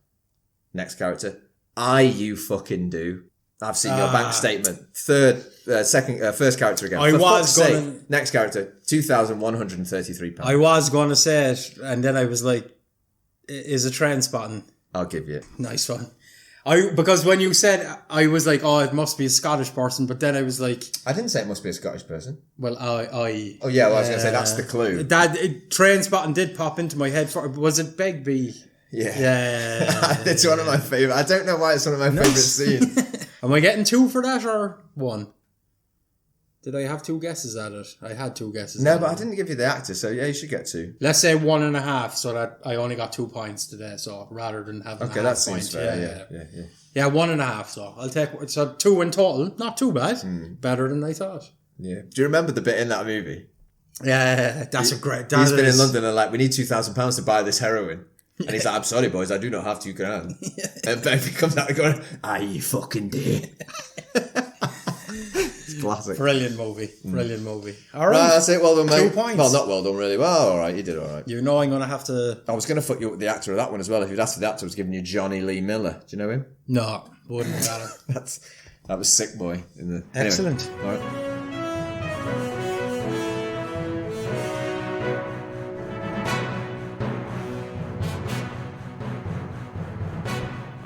Next character. You fucking do. I've seen your bank statement. First character again. Next character, £2,133. I was going to say it, and then I was like, is it train spotting? I'll give you. Nice one. Because when you said, I was like, oh, it must be a Scottish person, but then I was like... I didn't say it must be a Scottish person. Well, Oh yeah, well, I was going to say, that's the clue. Train spotting did pop into my head. Was it Begbie? Yeah. It's one of my favourite. I don't know why it's one of my favourite scenes. Am I getting 2 for that or 1? Did I have 2 guesses at it? I had 2 guesses. No, but I didn't give you the actor, so yeah, you should get 2. Let's say 1.5, so that I only got 2 points today. So rather than having that seems fair. Yeah, 1.5. So I'll take 2 in total. Not too bad. Better than I thought. Yeah. Do you remember the bit in that movie? Yeah, that's a great. He's been in London and like, we need £2,000 to buy this heroin. And he's like, I'm sorry, boys, I do not have $2,000. And Begbie comes out and going, you fucking did. It's classic. Brilliant movie. All right. That's it. Well done, mate. 2 points. Well, not well done, really. Well, all right. You did all right. You know I'm going to have to... I was going to fuck you up with the actor of that one as well. If you'd asked for the actor, I was giving you Johnny Lee Miller. Do you know him? No, wouldn't matter. That was Sick Boy. Excellent. Anyway, all right.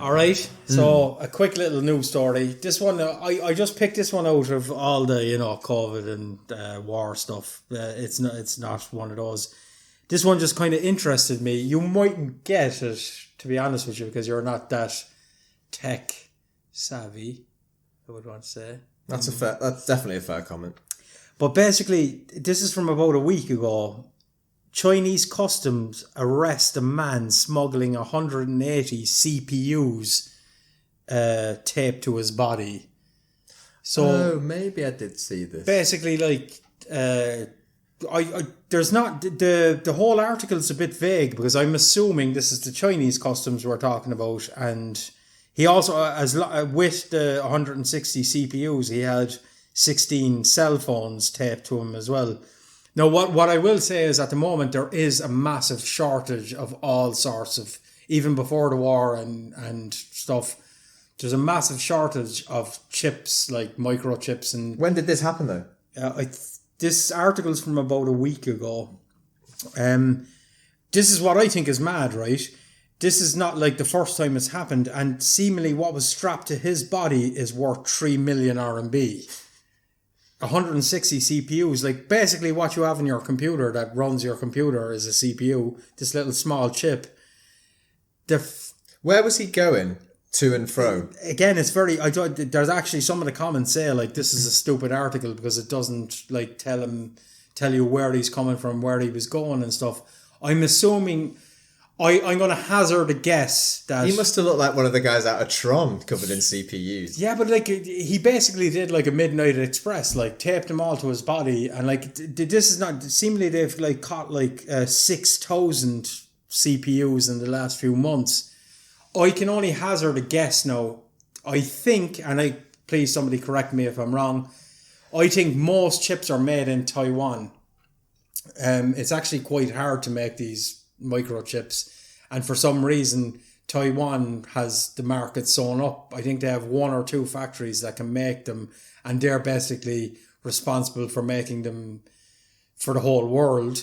Alright, so a quick little news story. This one, I just picked this one out of all the, COVID and war stuff. It's not one of those. This one just kind of interested me. You mightn't get it, to be honest with you, because you're not that tech savvy, I would want to say. That's definitely a fair comment. But basically, this is from about a week ago. Chinese customs arrest a man smuggling 180 CPUs taped to his body. So maybe I did see this. Basically, there's not the whole article's a bit vague because I'm assuming this is the Chinese customs we're talking about, and he also with the 160 CPUs he had 16 cell phones taped to him as well. Now, what I will say is at the moment there is a massive shortage of all sorts of, even before the war and stuff, there's a massive shortage of chips, like microchips. And when did this happen though? This article's from about a week ago. This is what I think is mad, right? This is not like the first time it's happened, and seemingly what was strapped to his body is worth 3 million RMB. 160 CPUs, like basically what you have in your computer that runs your computer is a CPU, this little small chip. Where was he going to and fro? Again, it's very, there's actually some of the comments say like this is a stupid article because it doesn't like tell you where he's coming from, where he was going and stuff. I'm assuming, I'm going to hazard a guess that... He must have looked like one of the guys out of Tron covered in CPUs. Yeah, but like he basically did like a Midnight Express, like taped them all to his body, and like this is not... Seemingly they've like caught like 6,000 CPUs in the last few months. I can only hazard a guess now. I think, and please somebody correct me if I'm wrong, I think most chips are made in Taiwan. It's actually quite hard to make these microchips, and for some reason Taiwan has the market sewn up. I think they have 1 or 2 factories that can make them, and they're basically responsible for making them for the whole world.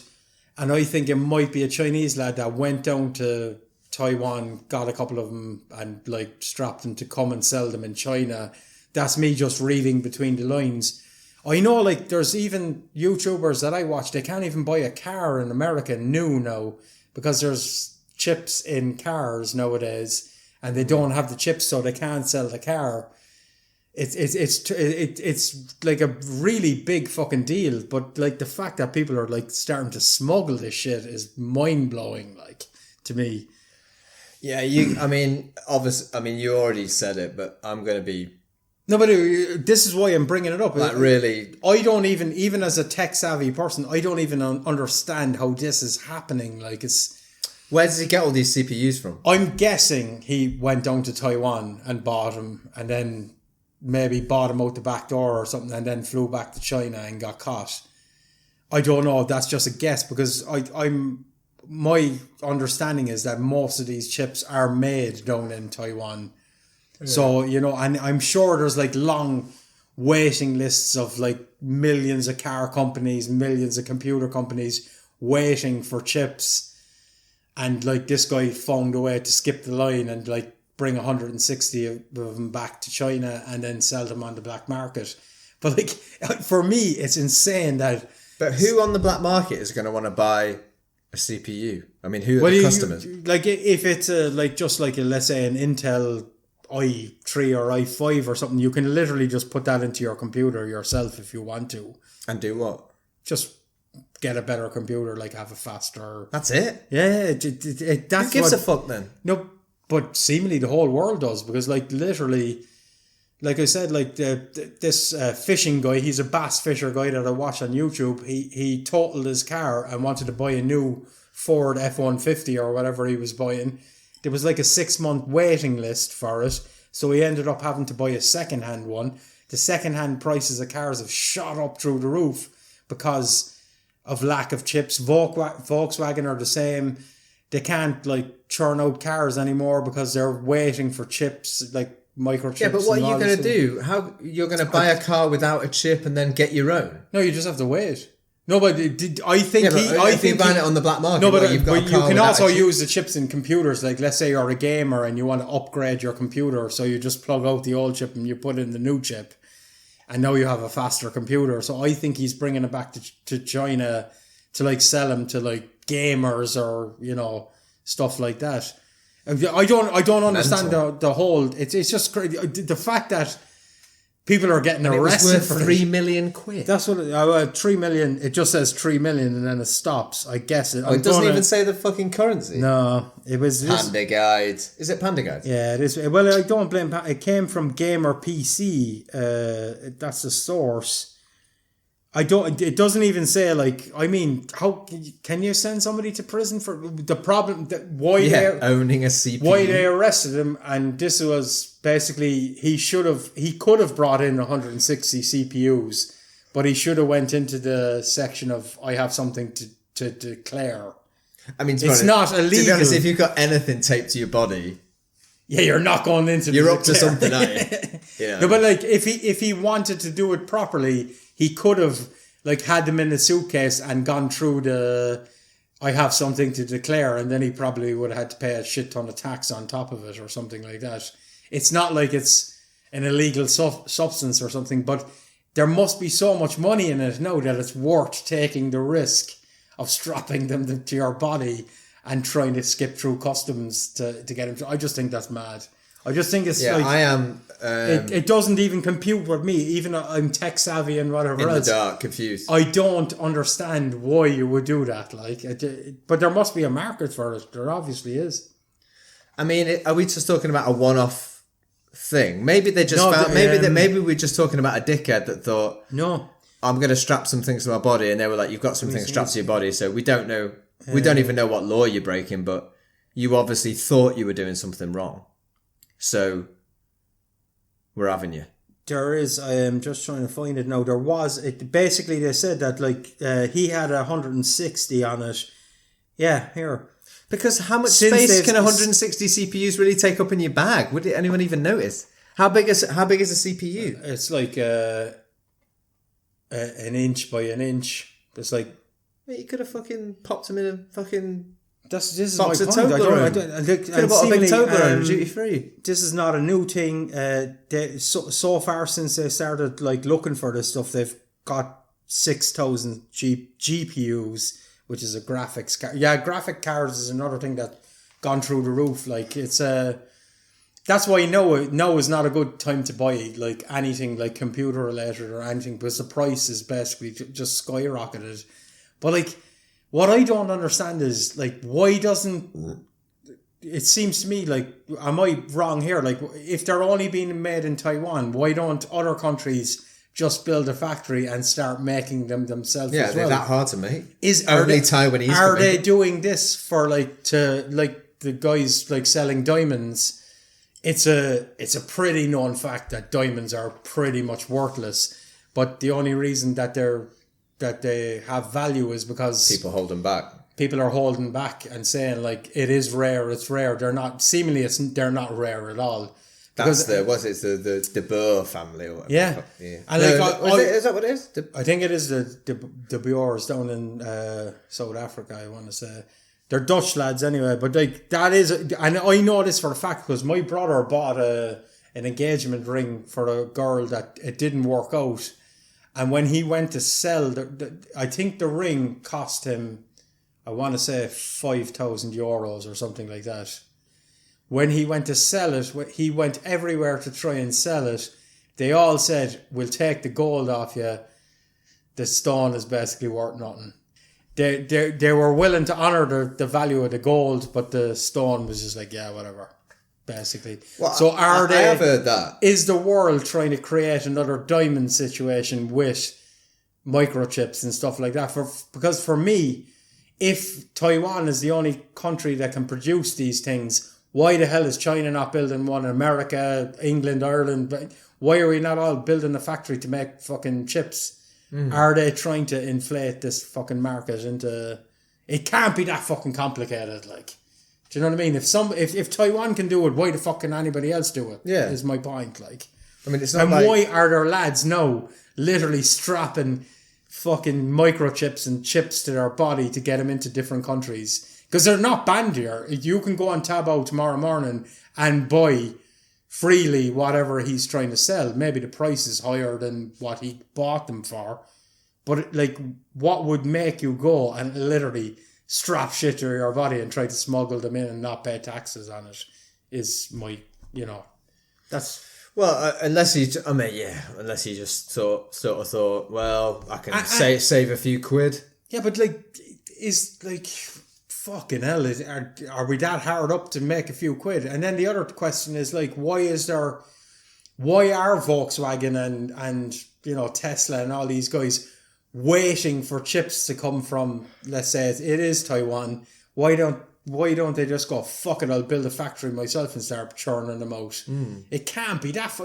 And I think it might be a Chinese lad that went down to Taiwan, got a couple of them and like strapped them to come and sell them in China. That's me just reading between the lines. I know like there's even YouTubers that I watch, they can't even buy a car in America new now because there's chips in cars nowadays and they don't have the chips, so they can't sell the car. It's like a really big fucking deal, but like the fact that people are like starting to smuggle this shit is mind blowing, like, to me. Yeah, obviously, you already said it, but I'm going to be... No, but this is why I'm bringing it up. Like, really... I don't even as a tech-savvy person, I don't even understand how this is happening. Like, it's... Where does he get all these CPUs from? I'm guessing he went down to Taiwan and bought them, and then maybe bought them out the back door or something, and then flew back to China and got caught. I don't know. That's just a guess, because I'm my understanding is that most of these chips are made down in Taiwan. Yeah. So, you know, and I'm sure there's like long waiting lists of like millions of car companies, millions of computer companies waiting for chips. And like this guy found a way to skip the line and like bring 160 of them back to China and then sell them on the black market. But like, for me, it's insane that... But who on the black market is going to want to buy a CPU? I mean, who are the customers? Like, if it's just like let's say an Intel i3 or i5 or something, you can literally just put that into your computer yourself if you want to. And do what? Just get a better computer, like have a faster... That's it? Yeah. That's who gives a fuck then? No, but seemingly the whole world does, because like literally... Like I said, like this fishing guy, he's a bass fisher guy that I watch on YouTube. He totaled his car and wanted to buy a new Ford F-150 or whatever he was buying. There was like a 6-month waiting list for it. So he ended up having to buy a second-hand one. The second-hand prices of cars have shot up through the roof because of lack of chips. Volkswagen are the same. They can't like churn out cars anymore because they're waiting for chips, like microchips. Yeah, but what are you going to do? How you're going to buy a car without a chip and then get your own? No, you just have to wait. No, but I think if you buy it on the black market, no, but you've got you can also use the chips in computers. Like, let's say you're a gamer and you want to upgrade your computer, so you just plug out the old chip and you put in the new chip, and now you have a faster computer. So I think he's bringing it back to China to like sell them to like gamers or, you know, stuff like that. I don't understand the whole. It's just crazy. The fact that people are getting arrested. It was worth £3 million. That's what 3 million. It just says 3 million and then it stops. I guess it. It doesn't even say the fucking currency. No, it was Panda Guide. Is it Panda Guide? Yeah, it is. Well, I don't blame. It came from Gamer PC. That's the source. I don't. It doesn't even say like. I mean, how can you send somebody to prison for the problem? Owning a CPU. Why they arrested him, and this was basically he could have brought in 160 CPUs, but he should have went into the section of I have something to declare. I mean, it's not illegal. To be honest, if you've got anything taped to your body, yeah, you're not going into. You're up to something, aren't you? Yeah. No, but like if he wanted to do it properly, he could have like had them in a suitcase and gone through the I have something to declare, and then he probably would have had to pay a shit ton of tax on top of it or something like that. It's not like it's an illegal substance or something, but there must be so much money in it now that it's worth taking the risk of strapping them to your body and trying to skip through customs to get them. I just think that's mad. I just think it's like... I am... it doesn't even compute with me, even though I'm tech savvy and whatever else. In the dark, confused. I don't understand why you would do that. Like, but there must be a market for it. There obviously is. I mean, are we just talking about a one-off thing? Maybe they just found... Maybe we're just talking about a dickhead that thought... No. I'm going to strap some things to my body, and they were like, you've got some things strapped to your body, so we don't know... We don't even know what law you're breaking, but you obviously thought you were doing something wrong. So, we're having you. There is, I am just trying to find it now. There was, basically they said that like he had 160 on it. Yeah, here. Because how much space can 160 CPUs really take up in your bag? Would anyone even notice? How big is a CPU? It's like an inch by an inch. It's like... You could have fucking popped them in a fucking... This is box my of point. Toblerone. Could have bought a big Toblerone duty free. This is not a new thing. So far since they started like looking for this stuff, they've got 6,000 GPUs, which is a graphics card. Yeah, graphic cards is another thing that's gone through the roof. Like it's that's why now is not a good time to buy like anything like computer related or anything, because the price is basically just skyrocketed. But like, what I don't understand is like, why doesn't, it seems to me like, am I wrong here? Like, if they're only being made in Taiwan, why don't other countries just build a factory and start making them themselves? Yeah, as they're well? that hard to make. Only Taiwanese. Are they doing this for like the guys like selling diamonds? It's a pretty known fact that diamonds are pretty much worthless, but the only reason that they have value is because people hold them back. people are holding back and saying like it is rare, it's rare. They're not they're not rare at all. That's the Boer family or whatever. Yeah. And is that what it is? I think it is the Boers down in South Africa, I want to say. They're Dutch lads anyway, but like that is, and I know this for a fact because my brother bought an engagement ring for a girl that it didn't work out. And when he went to sell, I think the ring cost him, I want to say 5,000 euros or something like that. When he went to sell it, he went everywhere to try and sell it. They all said, we'll take the gold off you. The stone is basically worth nothing. They were willing to honour the value of the gold, but the stone was just like, yeah, whatever, basically. Well, so I have heard that. Is the world trying to create another diamond situation with microchips and stuff like that? Because for me, if Taiwan is the only country that can produce these things, why the hell is China not building one? America, England, Ireland, why are we not all building a factory to make fucking chips? Are they trying to inflate this fucking market into... It can't be that fucking complicated, like. Do you know what I mean? If Taiwan can do it, why the fuck can anybody else do it? Yeah. Is my point, like. I mean, it's not and like... why are there lads now literally strapping fucking microchips and chips to their body to get them into different countries? Because they're not banned here. You can go on Taobao tomorrow morning and buy freely whatever he's trying to sell. Maybe the price is higher than what he bought them for. But what would make you go and literally strap shit to your body and try to smuggle them in and not pay taxes on it is that's... Well, unless he just thought, well, I can save a few quid. Yeah, but fucking hell, are we that hard up to make a few quid? And then the other question is why are Volkswagen and Tesla and all these guys waiting for chips to come from, let's say it is Taiwan? Why don't they just go, fuck it, I'll build a factory myself and start churning them out? It can't be that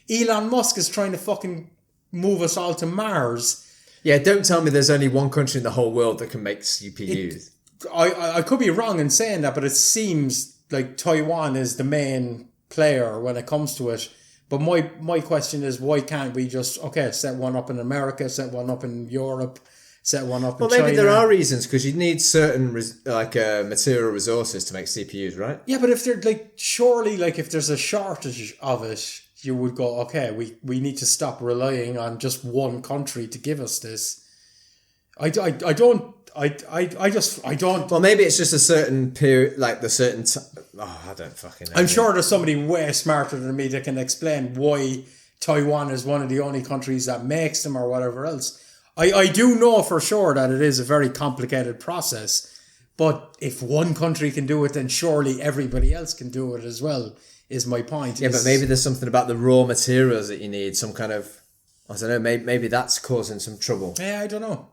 Elon Musk is trying to fucking move us all to Mars. Yeah, don't tell me there's only one country in the whole world that can make CPUs. I could be wrong in saying that, but it seems like Taiwan is the main player when it comes to it. But my question is, why can't we just, set one up in America, set one up in Europe, set one up in China? Well, maybe there are reasons, because you need certain material resources to make CPUs, right? Yeah, but if they're surely if there's a shortage of it, you would go, we need to stop relying on just one country to give us this. I don't. Well, maybe it's just a certain period, I don't fucking know. I'm sure there's somebody way smarter than me that can explain why Taiwan is one of the only countries that makes them or whatever else. I do know for sure that it is a very complicated process, but if one country can do it, then surely everybody else can do it as well, is my point. Yeah, but maybe there's something about the raw materials that you need, some kind of, I don't know, maybe that's causing some trouble. Yeah, I don't know.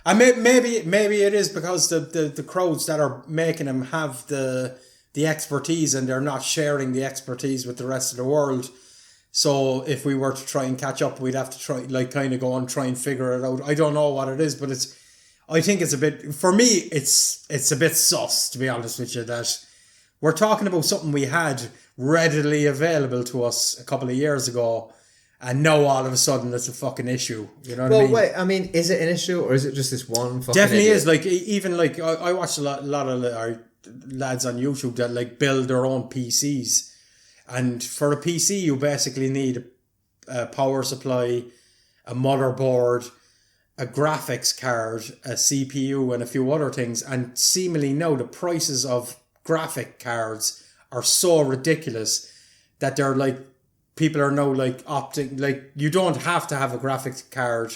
And maybe it is because the crowds that are making them have the expertise and they're not sharing the expertise with the rest of the world. So if we were to try and catch up, we'd have to try go and try and figure it out. I don't know what it is, but I think it's a bit, for me, it's a bit sus, to be honest with you, that we're talking about something we had readily available to us a couple of years ago. And now all of a sudden it's a fucking issue. You know what I mean? Well, wait, I mean, is it an issue or is it just this one fucking Definitely idiot? is. I watch a lot of lads on YouTube that build their own PCs. And for a PC, you basically need a power supply, a motherboard, a graphics card, a CPU, and a few other things. And seemingly now the prices of graphic cards are so ridiculous that they're people are now opting, you don't have to have a graphics card,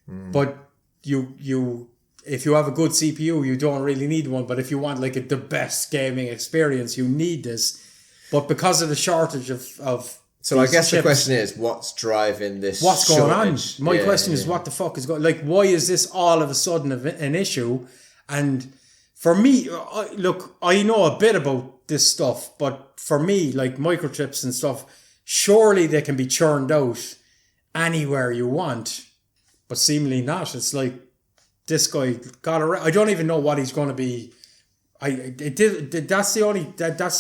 but you if you have a good CPU, you don't really need one. But if you want the best gaming experience, you need this. But because of the shortage of so I guess the question is, what's driving this? What's going on? My question is, yeah. what the fuck is going? Why is this all of a sudden an issue? And for me, I know a bit about this stuff, but for me, microchips and stuff, surely they can be churned out anywhere you want, but seemingly not. It's this guy got arrested. I don't even know what he's going to be. That's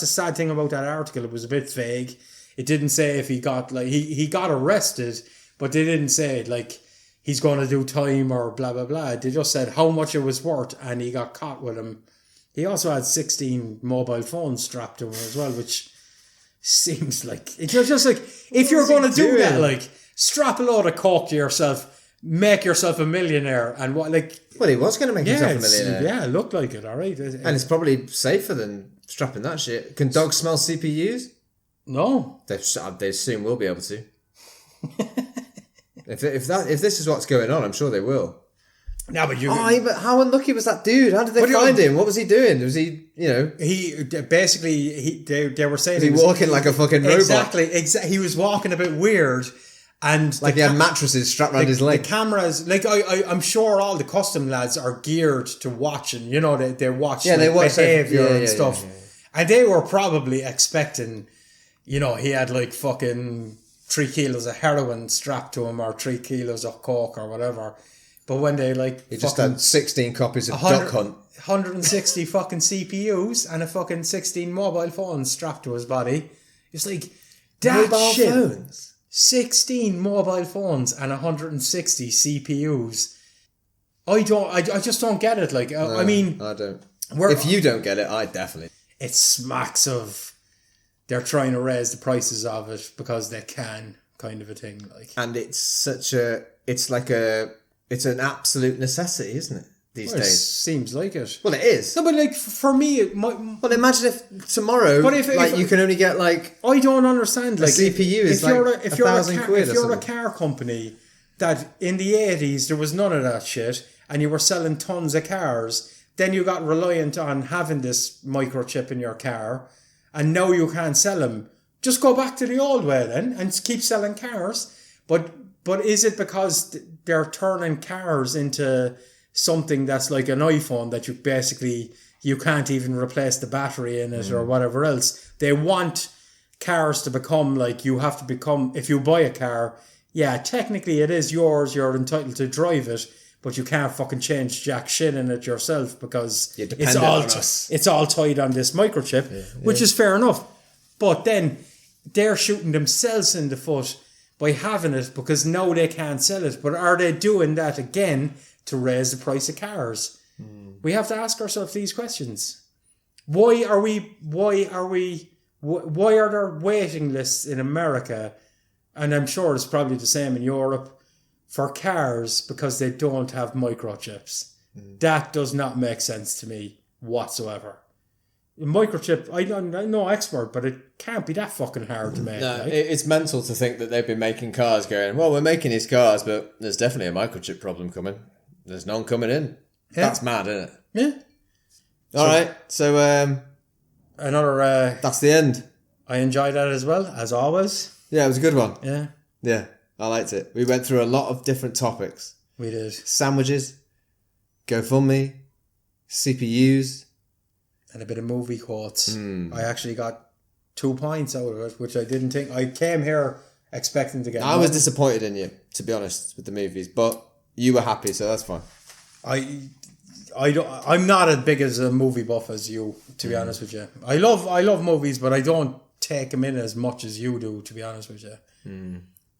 the sad thing about that article. It was a bit vague. It didn't say if he got like he got arrested, but they didn't say like he's going to do time or blah blah blah. They just said how much it was worth, and he got caught with him. He also had 16 mobile phones strapped to him as well, which seems like it's just like if you're going to do that, like strap a load of coke to yourself, make yourself a millionaire, and what like. Well, he was going to make himself a millionaire. Yeah, it looked like it. All right, and it's probably safer than strapping that shit. Can dogs smell CPUs? No, They soon will be able to. if this is what's going on, I'm sure they will. No, but but how unlucky was that dude? How did they find him? What was he doing? Was he, He basically they were saying was he walking like a fucking robot? Exactly. He was walking a bit weird, and like he had mattresses strapped around his leg. The cameras, like I'm sure all the custom lads are geared to watching. You know, they watch they watch behavior and stuff, and they were probably expecting. You know, he had like fucking 3 kilos of heroin strapped to him or 3 kilos of coke or whatever. But when they like... He just had 16 copies of Duck Hunt. 160 fucking CPUs and a fucking 16 mobile phones strapped to his body. It's like, that mobile shit. Phones? 16 mobile phones and 160 CPUs. I just don't get it. Like, No, I mean... I don't. If you don't get it, I definitely... It smacks of... They're trying to raise the prices of it because they can, kind of a thing. Like, and it's it's an absolute necessity, isn't it? These days, it seems like it. Well, it is. No, but like for me, well, imagine if tomorrow, if you can only get like. I don't understand. Like a CPU is like £1,000 If you're a car company that in the 80s there was none of that shit, and you were selling tons of cars, then you got reliant on having this microchip in your car. And now you can't sell them. Just go back to the old way then and keep selling cars. But is it because they're turning cars into something that's like an iPhone that you can't even replace the battery in it or whatever else? They want cars to become like you have to become. If you buy a car, yeah, technically it is yours. You're entitled to drive it. But you can't fucking change jack shit in it yourself because it's all tied on this microchip, which is fair enough. But then they're shooting themselves in the foot by having it because now they can't sell it. But are they doing that again to raise the price of cars? We have to ask ourselves these questions. Why are there waiting lists in America? And I'm sure it's probably the same in Europe. For cars because they don't have microchips. That does not make sense to me whatsoever. A microchip, I'm no expert, but it can't be that fucking hard to make. No, like. It's mental to think that they've been making cars going, well, we're making these cars, but there's definitely a microchip problem coming. There's none coming in. Yeah. That's mad, isn't it? Yeah. All right, so another... that's the end. I enjoyed that as well, as always. Yeah, it was a good one. Yeah. Yeah. I liked it. We went through a lot of different topics. We did. Sandwiches, GoFundMe, CPUs. And a bit of movie quotes. I actually got 2 points out of it, which I didn't think. I came here expecting to get I was disappointed in you, to be honest, with the movies. But you were happy, so that's fine. I'm not as big as a movie buff as you, to be honest with you. I love movies, but I don't take them in as much as you do, to be honest with you.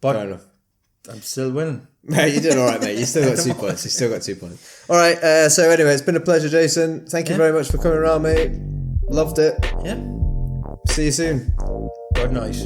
But fair enough. I'm still winning. Mate, you did all right, mate. You still got 2 points. You still got 2 points. All right. So anyway, it's been a pleasure, Jason. Thank you very much for coming around, mate. Loved it. Yeah. See you soon. Good night.